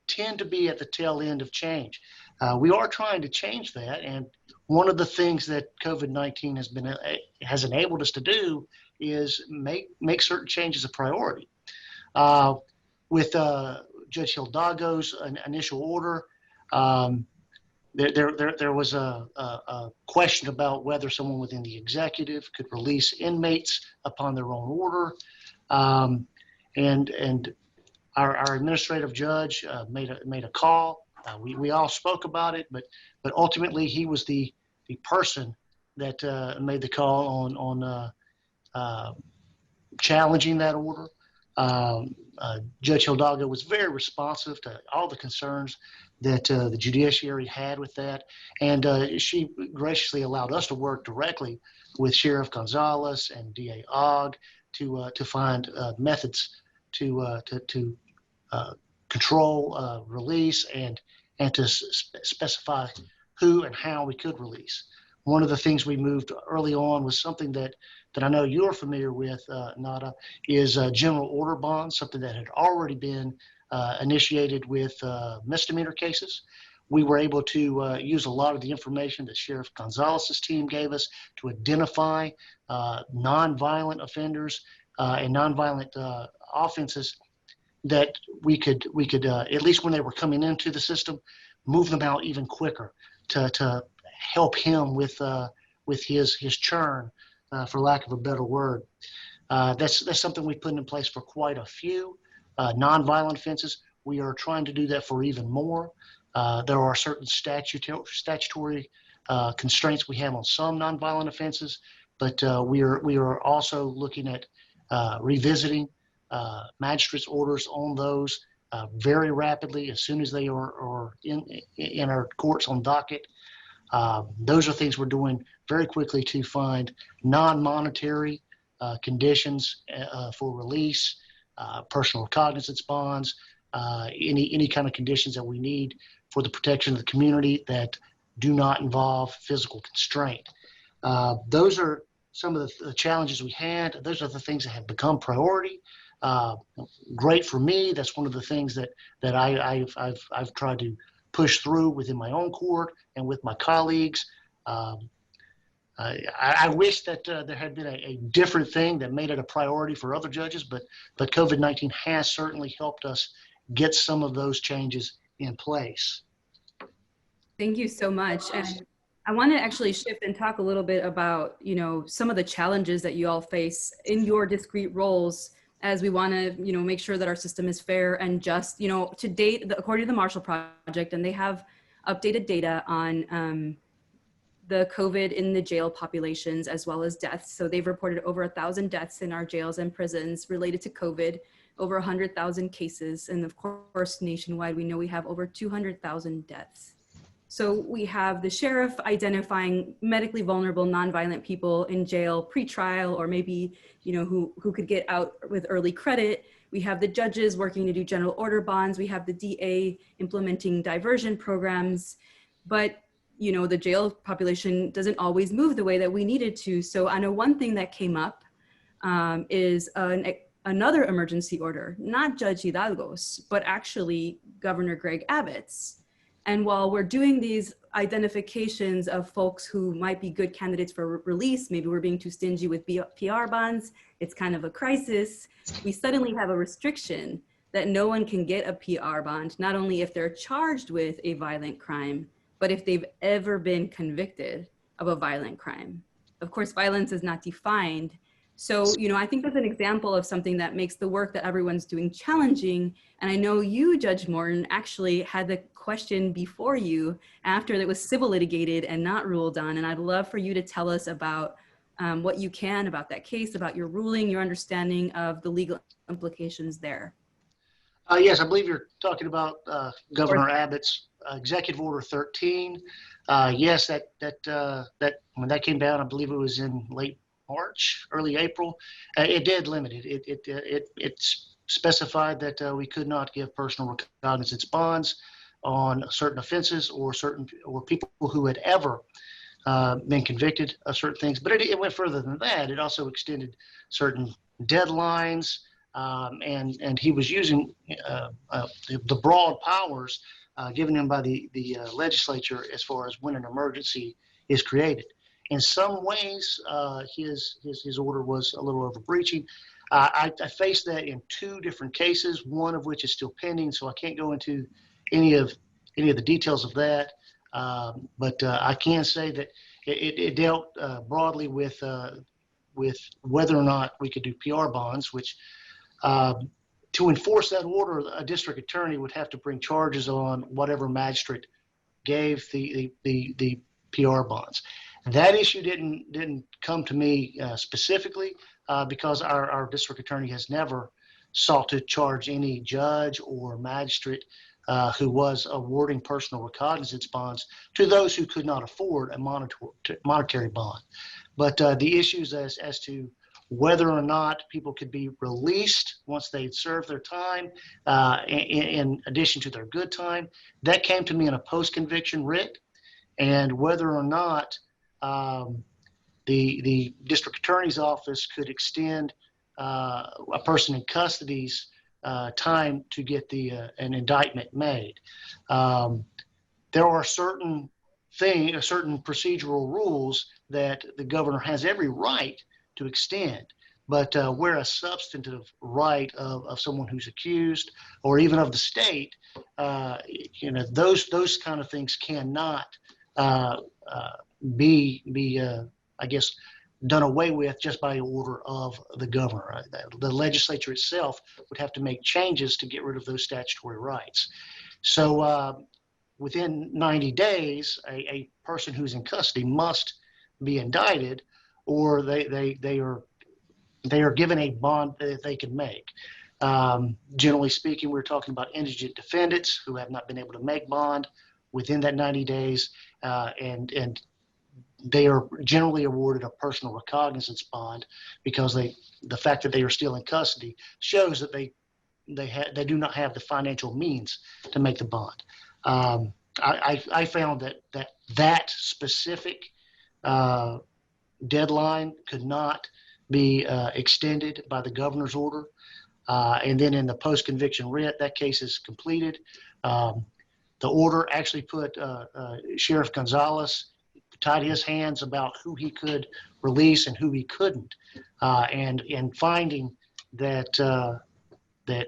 tend to be at the tail end of change. We are trying to change that, and one of the things that COVID-19 has enabled us to do is make certain changes a priority. With Judge Hidalgo's initial order, there was a question about whether someone within the executive could release inmates upon their own order, and our administrative judge made a call. We all spoke about it, but ultimately he was the person that made the call on challenging that order. Judge Hidalgo was very responsive to all the concerns that the judiciary had with that, and she graciously allowed us to work directly with Sheriff Gonzalez and DA Ogg to find methods to control release and to specify who and how we could release. one of the things we moved early on was something that I know you're familiar with, Nada, is general order bonds, something that had already been initiated with misdemeanor cases. We were able to use a lot of the information that Sheriff Gonzalez's team gave us to identify nonviolent offenders and nonviolent offenses that we could at least when they were coming into the system, move them out even quicker to help him with his churn, for lack of a better word. That's something we put in place for quite a few nonviolent offenses. We are trying to do that for even more. There are certain statutory constraints we have on some nonviolent offenses, but we are also looking at revisiting magistrate's orders on those very rapidly as soon as they are in our courts on docket. Those are things we're doing very quickly to find non-monetary conditions for release, personal recognizance bonds, any kind of conditions that we need for the protection of the community that do not involve physical constraint. Those are some of the challenges we had. Those are the things that have become priority. Great for me. That's one of the things that I've tried to push through within my own court and with my colleagues. I wish that there had been a different thing that made it a priority for other judges, but COVID-19 has certainly helped us get some of those changes in place. Thank you so much. And I want to actually shift and talk a little bit about, some of the challenges that you all face in your discrete roles as we want to, make sure that our system is fair and just, to date, according to the Marshall Project, and they have updated data on the COVID in the jail populations as well as deaths. So they've reported over 1,000 deaths in our jails and prisons related to COVID, over 100,000 cases. And of course, nationwide, we know we have over 200,000 deaths. So we have the sheriff identifying medically vulnerable, nonviolent people in jail pre-trial, or maybe, who could get out with early credit. We have the judges working to do general order bonds. We have the DA implementing diversion programs, but the jail population doesn't always move the way that we needed to. So I know one thing that came up is another emergency order, not Judge Hidalgo's, but actually Governor Greg Abbott's. And while we're doing these identifications of folks who might be good candidates for release, maybe we're being too stingy with PR bonds, it's kind of a crisis, we suddenly have a restriction that no one can get a PR bond, not only if they're charged with a violent crime, but if they've ever been convicted of a violent crime. Of course, violence is not defined. So, I think that's an example of something that makes the work that everyone's doing challenging. And I know you, Judge Morton, actually had the question before you after it was civil litigated and not ruled on. And I'd love for you to tell us about what you can about that case, about your ruling, your understanding of the legal implications there. Yes, I believe you're talking about Governor Abbott's Executive Order 13. Yes, that when that came down, I believe it was in late March, early April. It did limit it. It specified that we could not give personal recognizance bonds on certain offenses or people who had ever been convicted of certain things. But it went further than that. It also extended certain deadlines, and he was using the broad powers given him by the legislature as far as when an emergency is created. In some ways, his order was a little overreaching. I faced that in two different cases, one of which is still pending, so I can't go into any of the details of that. But I can say that it dealt broadly with whether or not we could do PR bonds, which to enforce that order, a district attorney would have to bring charges on whatever magistrate gave the PR bonds. That issue didn't come to me specifically because our district attorney has never sought to charge any judge or magistrate who was awarding personal recognizance bonds to those who could not afford a monetary bond. But the issues as to whether or not people could be released once they'd served their time, in addition to their good time, that came to me in a post-conviction writ, and whether or not the district attorney's office could extend a person in custody's time to get an indictment made. There are certain procedural rules that the governor has every right to extend, but where a substantive right of someone who's accused or even of the state, those kind of things cannot be I guess, done away with just by order of the governor. The legislature itself would have to make changes to get rid of those statutory rights. So within 90 days, a person who's in custody must be indicted, or they are given a bond that they can make. Generally speaking, we're talking about indigent defendants who have not been able to make bond within that 90 days, and they are generally awarded a personal recognizance bond because the fact that they are still in custody shows that they do not have the financial means to make the bond. I found that specific deadline could not be extended by the governor's order. And then in the post-conviction writ, that case is completed. The order actually put Sheriff Gonzalez, tied his hands about who he could release and who he couldn't, and finding that that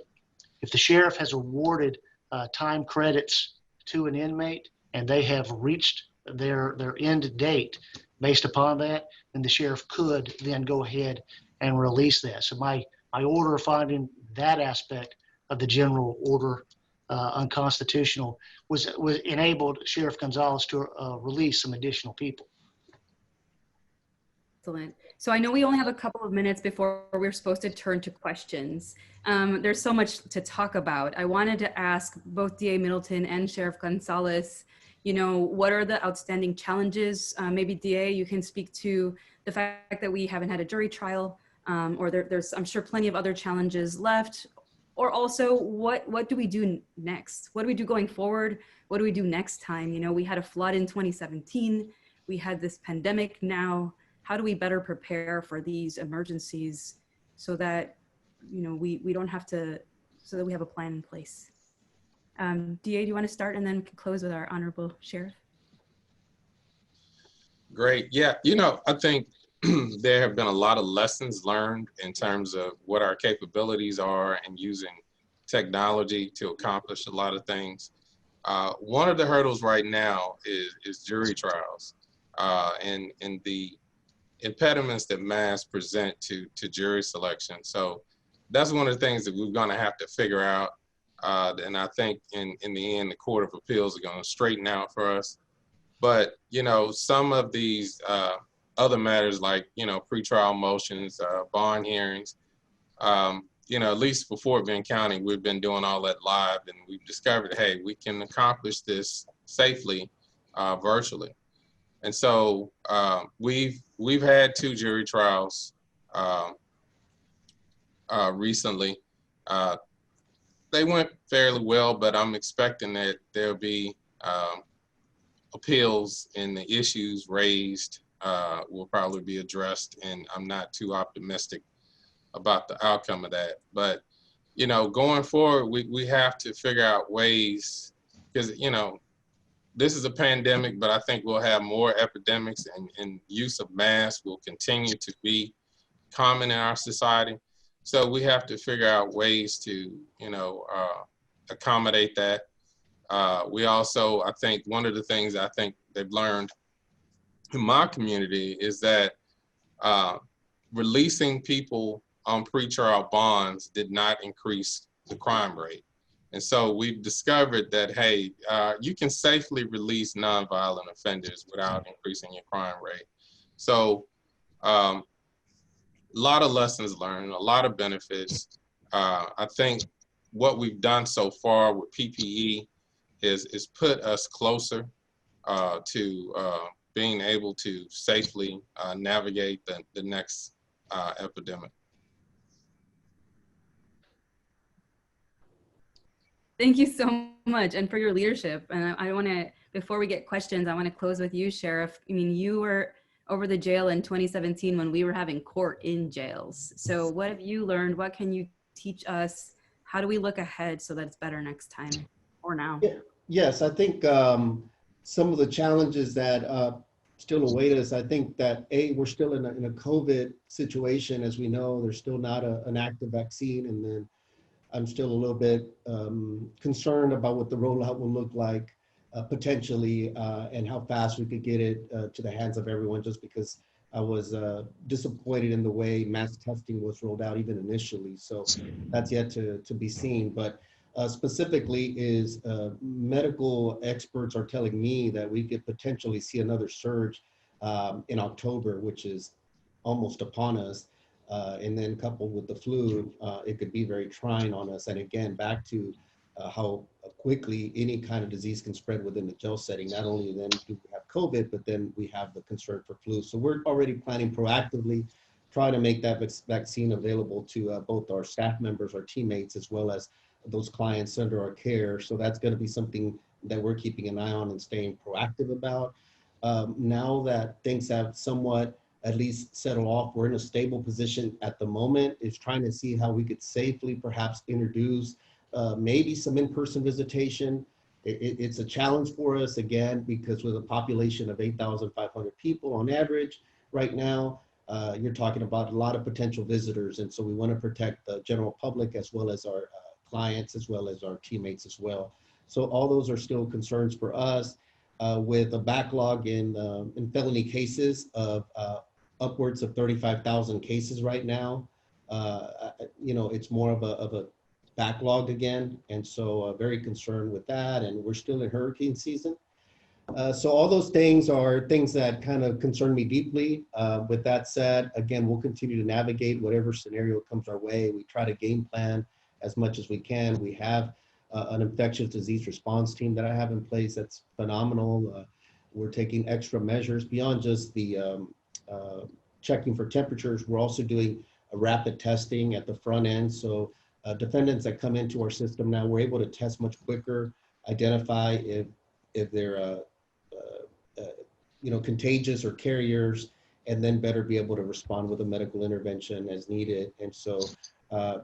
if the sheriff has awarded time credits to an inmate and they have reached their end date based upon that, then the sheriff could then go ahead and release that. So my order finding that aspect of the general order unconstitutional was enabled Sheriff Gonzalez to release some additional people. Excellent. So I know we only have a couple of minutes before we're supposed to turn to questions. There's so much to talk about. I wanted to ask both DA Middleton and Sheriff Gonzalez, what are the outstanding challenges? Maybe DA, you can speak to the fact that we haven't had a jury trial, or there's, I'm sure, plenty of other challenges left. Or also, what do we do next? What do we do going forward? What do we do next time? We had a flood in 2017. We had this pandemic now. How do we better prepare for these emergencies so that, we don't have to, so that we have a plan in place? DA, do you want to start and then close with our honorable sheriff? Great. Yeah. I think there have been a lot of lessons learned in terms of what our capabilities are and using technology to accomplish a lot of things. One of the hurdles right now is jury trials and the impediments that masks present to jury selection. So that's one of the things that we're going to have to figure out. And I think in the end, the Court of Appeals are going to straighten out for us. But, some of these other matters like, pretrial motions, bond hearings, at least for Fort Bend County, we've been doing all that live, and we've discovered, hey, we can accomplish this safely virtually. And so we've had 2 jury trials recently. They went fairly well, but I'm expecting that there'll be appeals, and the issues raised will probably be addressed, and I'm not too optimistic about the outcome of that. But, going forward, we have to figure out ways, because, this is a pandemic, but I think we'll have more epidemics, and use of masks will continue to be common in our society. So we have to figure out ways to, accommodate that. We also, I think one of the things I think they've learned in my community is that releasing people on pretrial bonds did not increase the crime rate. And so we've discovered that, hey, you can safely release nonviolent offenders without increasing your crime rate. So a lot of lessons learned, a lot of benefits. I think what we've done so far with PPE is put us closer to being able to safely navigate the next epidemic. Thank you so much, and for your leadership. And I want to, before we get questions, I want to close with you, Sheriff. I mean, you were over the jail in 2017 when we were having court in jails. So what have you learned? What can you teach us? How do we look ahead so that it's better next time or now? Yeah. Yes, I think some of the challenges that still await us, I think that we're still in a COVID situation. As we know, there's still not an active vaccine. And then I'm still a little bit concerned about what the rollout will look like potentially and how fast we could get it to the hands of everyone, just because I was disappointed in the way mass testing was rolled out even initially. So that's yet to be seen. But specifically is medical experts are telling me that we could potentially see another surge in October, which is almost upon us. And then coupled with the flu, it could be very trying on us. And again, back to how quickly any kind of disease can spread within the jail setting. Not only then do we have COVID, but then we have the concern for flu. So we're already planning proactively, trying to make that vaccine available to both our staff members, our teammates, as well as those clients under our care. So that's going to be something that we're keeping an eye on and staying proactive about. Now that things have somewhat at least settle off, we're in a stable position at the moment, is trying to see how we could safely perhaps introduce maybe some in-person visitation. It's a challenge for us, again, because with a population of 8,500 people on average right now, you're talking about a lot of potential visitors. And so we want to protect the general public as well as our clients, as well as our teammates as well. So all those are still concerns for us with a backlog in felony cases of upwards of 35,000 cases right now. It's more of a backlog again. And so very concerned with that. And we're still in hurricane season. So all those things are things that kind of concern me deeply. With that said, again, we'll continue to navigate whatever scenario comes our way. We try to game plan as much as we can. We have an infectious disease response team that I have in place that's phenomenal. We're taking extra measures beyond just the checking for temperatures. We're also doing a rapid testing at the front end. So defendants that come into our system now, we're able to test much quicker, identify if they're contagious or carriers, and then better be able to respond with a medical intervention as needed. And so,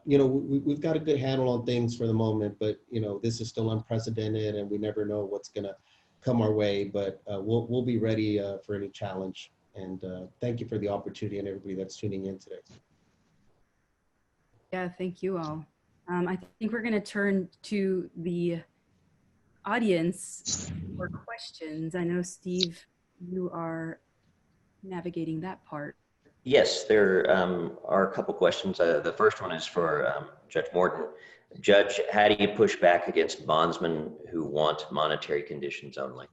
we've got a good handle on things for the moment, but this is still unprecedented, and we never know what's going to come our way. But we'll be ready for any challenge. And thank you for the opportunity and everybody that's tuning in today. Yeah, thank you all. I think we're going to turn to the audience for questions. I know, Steve, you are navigating that part. Yes, there are a couple questions. The first one is for Judge Morton. Judge, how do you push back against bondsmen who want monetary conditions only?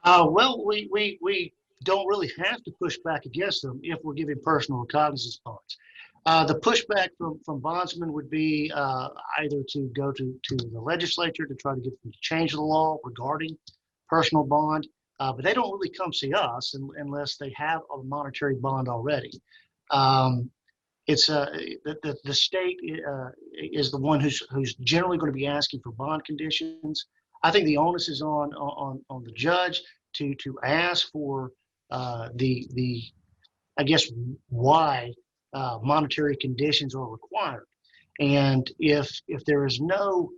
Well, we don't really have to push back against them if we're giving personal recognizance bonds. The pushback from bondsmen would be either to go to the legislature to try to get them to change the law regarding personal bond, but they don't really come see us unless they have a monetary bond already. It's the state is the one who's generally going to be asking for bond conditions. I think the onus is on the judge to ask for the I guess why monetary conditions are required, and if there is no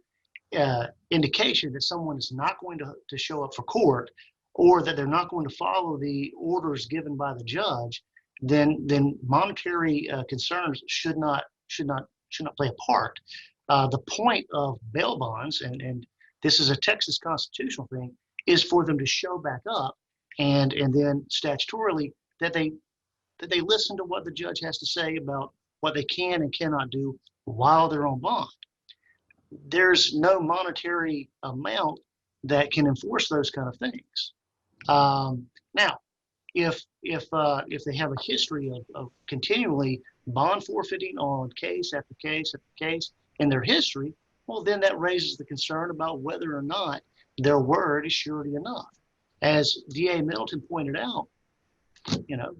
indication that someone is not going to show up for court, or that they're not going to follow the orders given by the judge, then monetary concerns should not play a part. The point of bail bonds, and this is a Texas constitutional thing, is for them to show back up, and then statutorily that they listen to what the judge has to say about what they can and cannot do while they're on bond. There's no monetary amount that can enforce those kind of things. Now, if they have a history of continually bond forfeiting on case after case after case in their history, well, then that raises the concern about whether or not their word is surety enough. As DA Middleton pointed out,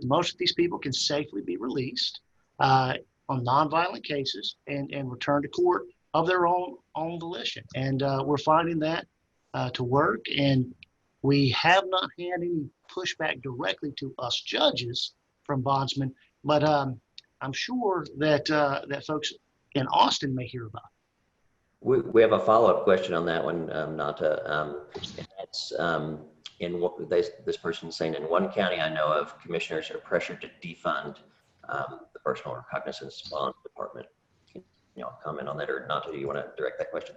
most of these people can safely be released on nonviolent cases and return to court of their own volition. And we're finding that to work. And We have not had any pushback directly to us judges from bondsmen, but I'm sure that that folks in Austin may hear about it. We have a follow-up question on that one, Nata. And that's in what this person's saying, in one county I know of, commissioners are pressured to defund the personal recognizance bond department. Can you comment on that, or Nata, do you want to direct that question?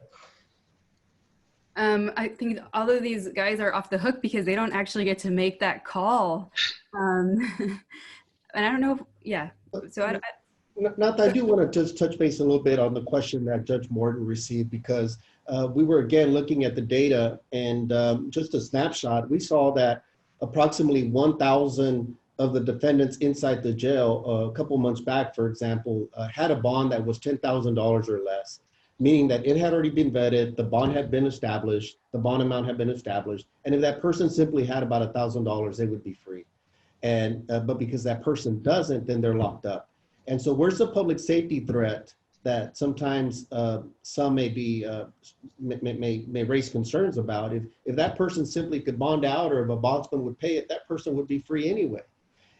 I think all of these guys are off the hook because they don't actually get to make that call. And I don't know, so I do want to just touch base a little bit on the question that Judge Morton received, because we were again looking at the data, and just a snapshot, we saw that approximately 1,000 of the defendants inside the jail a couple months back, for example, had a bond that was $10,000 or less, meaning that it had already been vetted, the bond had been established, the bond amount had been established, and if that person simply had about $1,000, they would be free. And but because that person doesn't, then they're locked up. And so where's the public safety threat that sometimes some may be may raise concerns about? If that person simply could bond out, or if a bondsman would pay it, that person would be free anyway.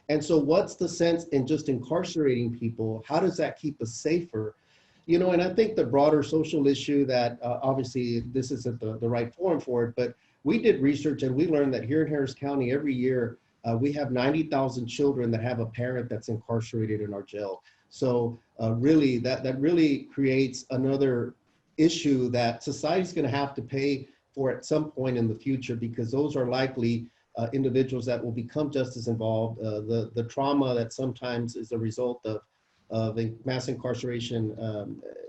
And so what's the sense in just incarcerating people? How does that keep us safer? You know, and I think the broader social issue that obviously this isn't the right forum for it, but we did research and we learned that here in Harris County every year, we have 90,000 children that have a parent that's incarcerated in our jail. So really, that really creates another issue that society's going to have to pay for at some point in the future, because those are likely individuals that will become justice involved. The trauma that sometimes is a result of mass incarceration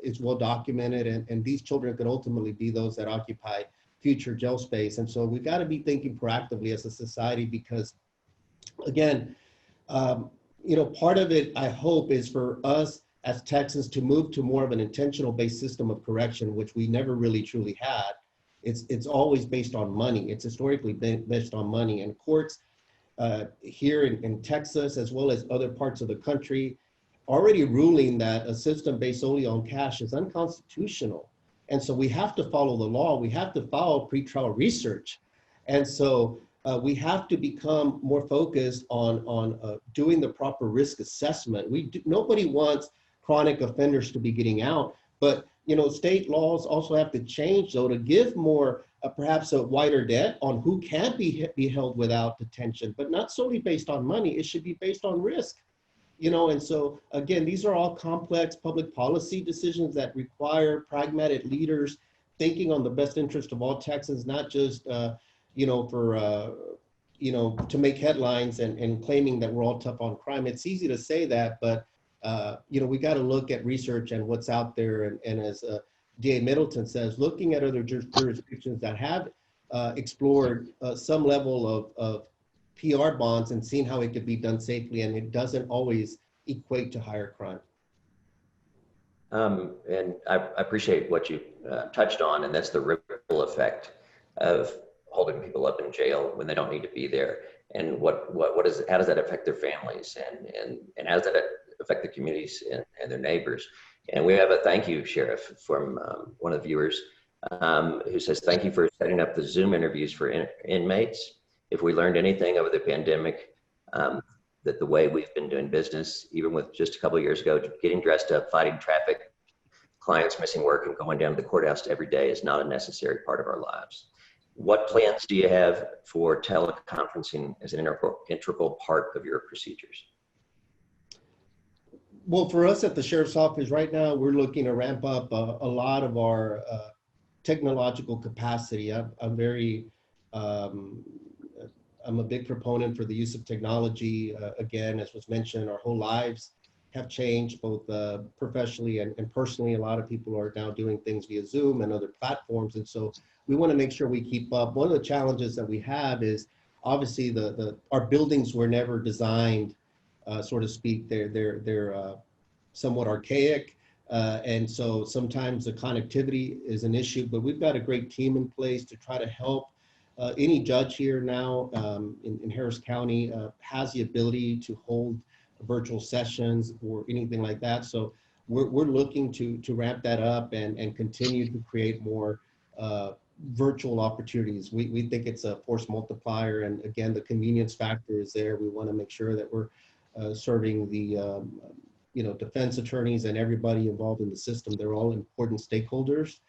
is well documented, and these children could ultimately be those that occupy future jail space. And so we've got to be thinking proactively as a society, because again, you know, part of it, I hope, is for us as Texans to move to more of an intentional based system of correction, which we never really truly had. It's always based on money. It's historically been based on money, and courts here in Texas, as well as other parts of the country, already ruling that a system based solely on cash is unconstitutional. And so we have to follow the law. We have to follow pretrial research. And so we have to become more focused on doing the proper risk assessment. Nobody wants chronic offenders to be getting out, but you know, state laws also have to change, though, to give more, perhaps a wider net on who can be held without detention, but not solely based on money. It should be based on risk. You know, and so again, these are all complex public policy decisions that require pragmatic leaders thinking on the best interest of all Texans, not just you know, for you know, to make headlines and claiming that we're all tough on crime. It's easy to say that, but you know, we got to look at research and what's out there. And as DA Middleton says, looking at other jurisdictions that have explored some level of PR bonds and seeing how it could be done safely, and it doesn't always equate to higher crime. And I appreciate what you touched on, and that's the ripple effect of holding people up in jail when they don't need to be there. And how does that affect their families, and how does that affect the communities and their neighbors? And we have a thank you, Sheriff, from one of the viewers who says, thank you for setting up the Zoom interviews for inmates. If we learned anything over the pandemic, that the way we've been doing business, even with just a couple of years ago, getting dressed up, fighting traffic, clients missing work, and going down to the courthouse every day is not a necessary part of our lives. What plans do you have for teleconferencing as an integral part of your procedures? Well, for us at the Sheriff's Office right now, we're looking to ramp up a lot of our technological capacity. I'm a big proponent for the use of technology. Again, as was mentioned, our whole lives have changed, both professionally and personally. A lot of people are now doing things via Zoom and other platforms. And so we want to make sure we keep up. One of the challenges that we have is obviously our buildings were never designed, so to speak. They're somewhat archaic. And so sometimes the connectivity is an issue, but we've got a great team in place to try to help. Any judge here now in Harris County has the ability to hold virtual sessions or anything like that. So we're looking to ramp that up and continue to create more virtual opportunities. We think it's a force multiplier, and again, the convenience factor is there. We want to make sure that we're serving the defense attorneys and everybody involved in the system. They're all important stakeholders.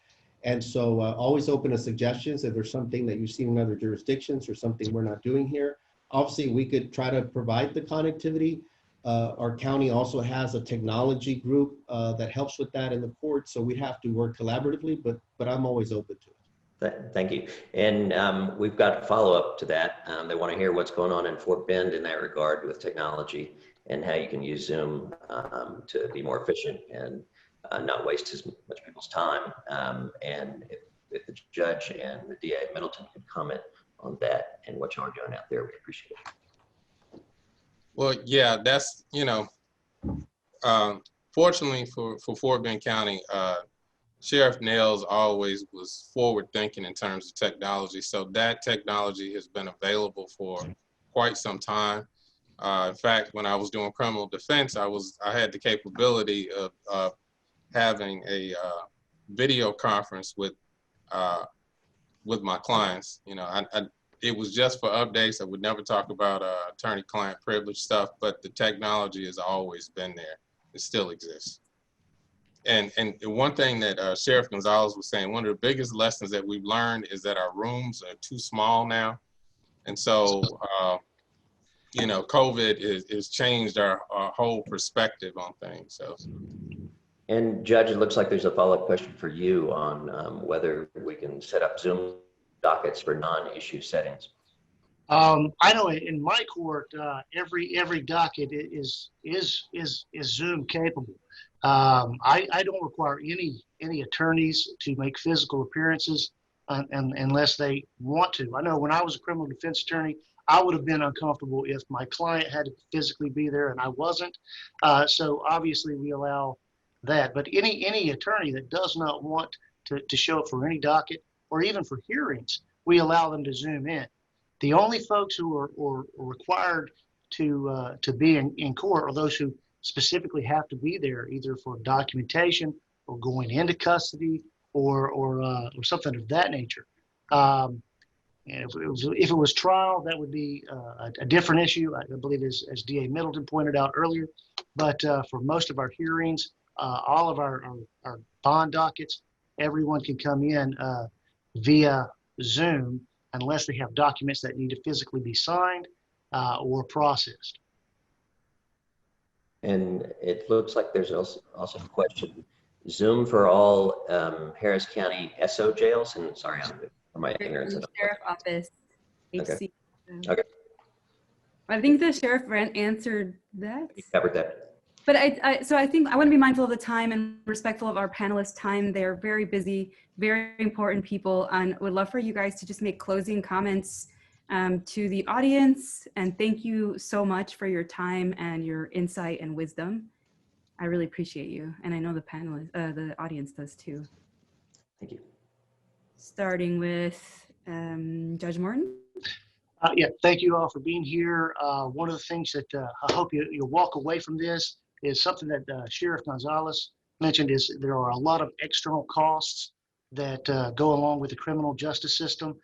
And so always open to suggestions. If there's something that you've seen in other jurisdictions or something we're not doing here, obviously we could try to provide the connectivity. Our county also has a technology group that helps with that in the court. So we have to work collaboratively, but I'm always open to it. Thank you. And we've got follow-up to that. They want to hear what's going on in Fort Bend in that regard with technology and how you can use Zoom to be more efficient and not waste as much people's time. And if the judge and the DA of Middleton could comment on that and what y'all are doing out there, we appreciate it. Well, yeah, that's, fortunately for Fort Bend County, Sheriff Nails always was forward thinking in terms of technology. So that technology has been available for quite some time. In fact, when I was doing criminal defense, I had the capability of having a video conference with my clients. It was just for updates. I would never talk about attorney-client privilege stuff, but the technology has always been there. It still exists. And one thing that Sheriff Gonzalez was saying, one of the biggest lessons that we've learned is that our rooms are too small now. And so, COVID has changed our whole perspective on things. So. And Judge, it looks like there's a follow-up question for you on whether we can set up Zoom dockets for non-issue settings. I know in my court, every docket is Zoom capable. I don't require any attorneys to make physical appearances unless they want to. I know when I was a criminal defense attorney, I would have been uncomfortable if my client had to physically be there and I wasn't. So obviously we allow that. But any attorney that does not want to show up for any docket or even for hearings, we allow them to Zoom in. The only folks who are required to be in court are those who specifically have to be there, either for documentation or going into custody or something of that nature. And if it was trial, that would be a different issue, I believe, as DA Middleton pointed out earlier. But for most of our hearings, all of our bond dockets, everyone can come in via Zoom unless they have documents that need to physically be signed or processed. And it looks like there's also a question. Zoom for all Harris County SO jails, and sorry for my ignorance. Sheriff Office, Okay. HC. Okay. I think the sheriff answered that. You covered that. But I think I want to be mindful of the time and respectful of our panelists' time. They're very busy, very important people, and would love for you guys to just make closing comments to the audience. And thank you so much for your time and your insight and wisdom. I really appreciate you, and I know the panelists, the audience does too. Thank you. Starting with Judge Morton. Yeah, thank you all for being here. One of the things that I hope you'll walk away from this is something that Sheriff Gonzalez mentioned, is there are a lot of external costs that go along with the criminal justice system.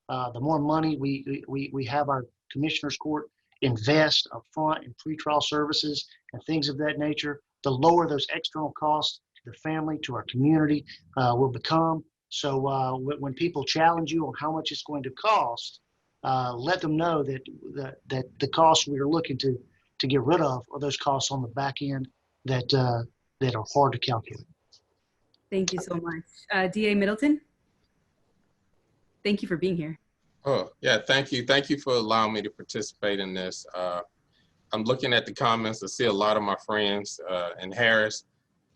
The more money we have our commissioner's court invest up front in pretrial services and things of that nature, the lower those external costs to the family, to our community will become. So when people challenge you on how much it's going to cost, let them know that the costs we are looking to get rid of are those costs on the back end that are hard to calculate. Thank you so much. DA Middleton, thank you for being here. Oh, yeah, thank you. Thank you for allowing me to participate in this. I'm looking at the comments. I see a lot of my friends in Harris.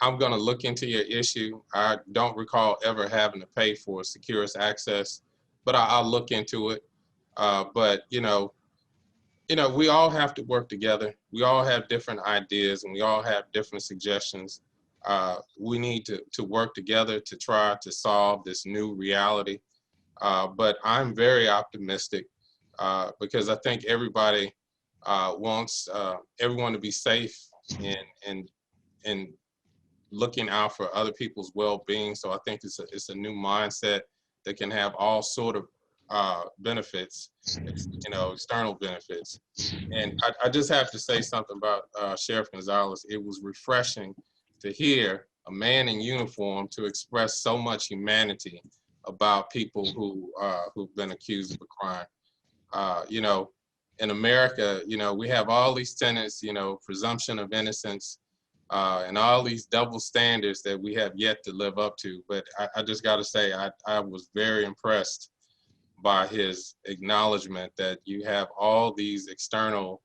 I'm going to look into your issue. I don't recall ever having to pay for securest access, but I'll look into it. But we all have to work together. We all have different ideas and we all have different suggestions. We need to work together to try to solve this new reality. But I'm very optimistic because I think everybody wants everyone to be safe and looking out for other people's well-being. So I think it's a new mindset. that can have all sort of benefits, you know, external benefits. And I just have to say something about Sheriff Gonzalez. It was refreshing to hear a man in uniform to express so much humanity about people who've been accused of a crime. You know, in America, you know, we have all these tenets, you know, presumption of innocence, and all these double standards that we have yet to live up to. But I just got to say, I was very impressed by his acknowledgement that you have all these external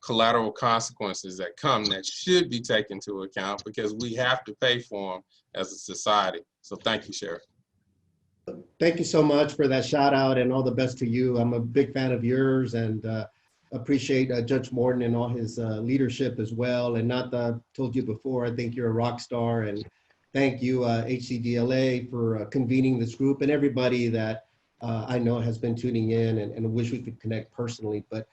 collateral consequences that come that should be taken into account because we have to pay for them as a society. So thank you, Sheriff. Thank you so much for that shout out and all the best to you. I'm a big fan of yours and appreciate Judge Morton and all his leadership as well. And not that I've told you before, I think you're a rock star, and thank you HCDLA for convening this group and everybody that I know has been tuning in and wish we could connect personally. But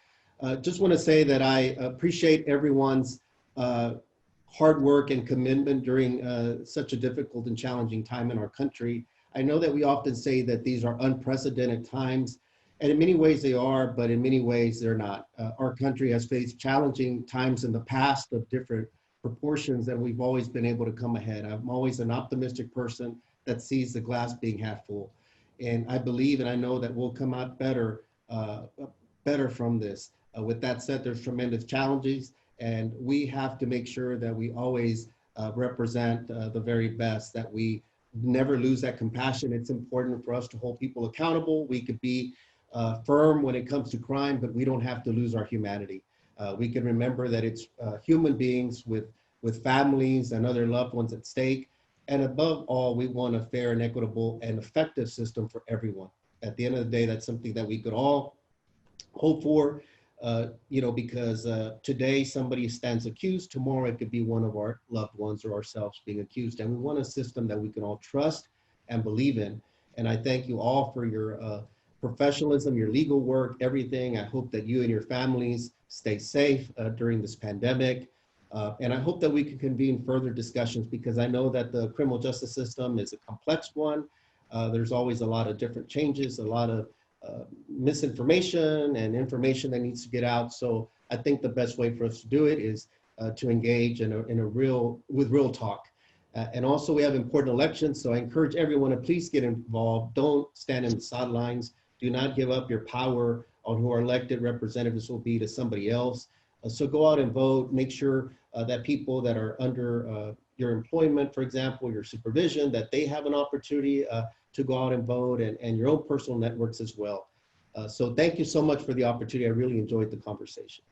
just want to say that I appreciate everyone's hard work and commitment during such a difficult and challenging time in our country. I know that we often say that these are unprecedented times, and in many ways they are, but in many ways they're not. Our country has faced challenging times in the past of different proportions, and we've always been able to come ahead. I'm always an optimistic person that sees the glass being half full. And I believe and I know that we'll come out better from this. With that said, there's tremendous challenges, and we have to make sure that we always represent the very best, that we never lose that compassion. It's important for us to hold people accountable. We could be firm when it comes to crime, but we don't have to lose our humanity. We can remember that it's human beings with families and other loved ones at stake. And above all, we want a fair and equitable and effective system for everyone. At the end of the day, that's something that we could all hope for, you know, because today somebody stands accused, tomorrow it could be one of our loved ones or ourselves being accused. And we want a system that we can all trust and believe in. And I thank you all for your professionalism, your legal work, everything. I hope that you and your families stay safe during this pandemic. And I hope that we can convene further discussions, because I know that the criminal justice system is a complex one. There's always a lot of different changes, a lot of misinformation and information that needs to get out. So I think the best way for us to do it is to engage with real talk. And also we have important elections. So I encourage everyone to please get involved. Don't stand in the sidelines. Do not give up your power on who our elected representatives will be to somebody else. So go out and vote. Make sure that people that are under your employment, for example, your supervision, that they have an opportunity to go out and vote, and your own personal networks as well. So thank you so much for the opportunity. I really enjoyed the conversation.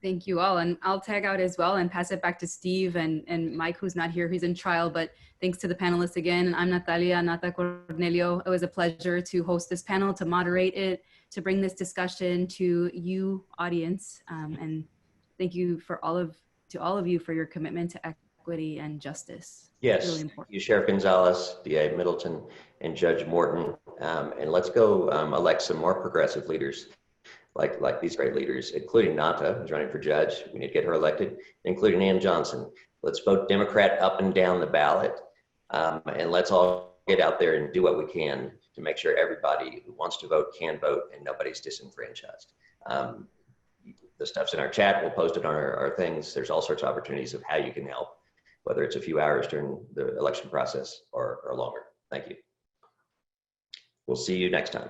Thank you all. And I'll tag out as well and pass it back to Steve and Mike, who's not here, who's in trial. But thanks to the panelists again. I'm Natalia Nata Cornelio. It was a pleasure to host this panel, to moderate it, to bring this discussion to you, audience. And thank you to all of you for your commitment to equity and justice. Yes, really important. You, Sheriff Gonzalez, DA Middleton, and Judge Morton. And let's go elect some more progressive leaders like these great leaders, including Nata, who's running for judge. We need to get her elected, including Ann Johnson. Let's vote Democrat up and down the ballot. And let's all get out there and do what we can to make sure everybody who wants to vote can vote and nobody's disenfranchised. The stuff's in our chat. We'll post it on our things. There's all sorts of opportunities of how you can help, whether it's a few hours during the election process or longer. Thank you. We'll see you next time.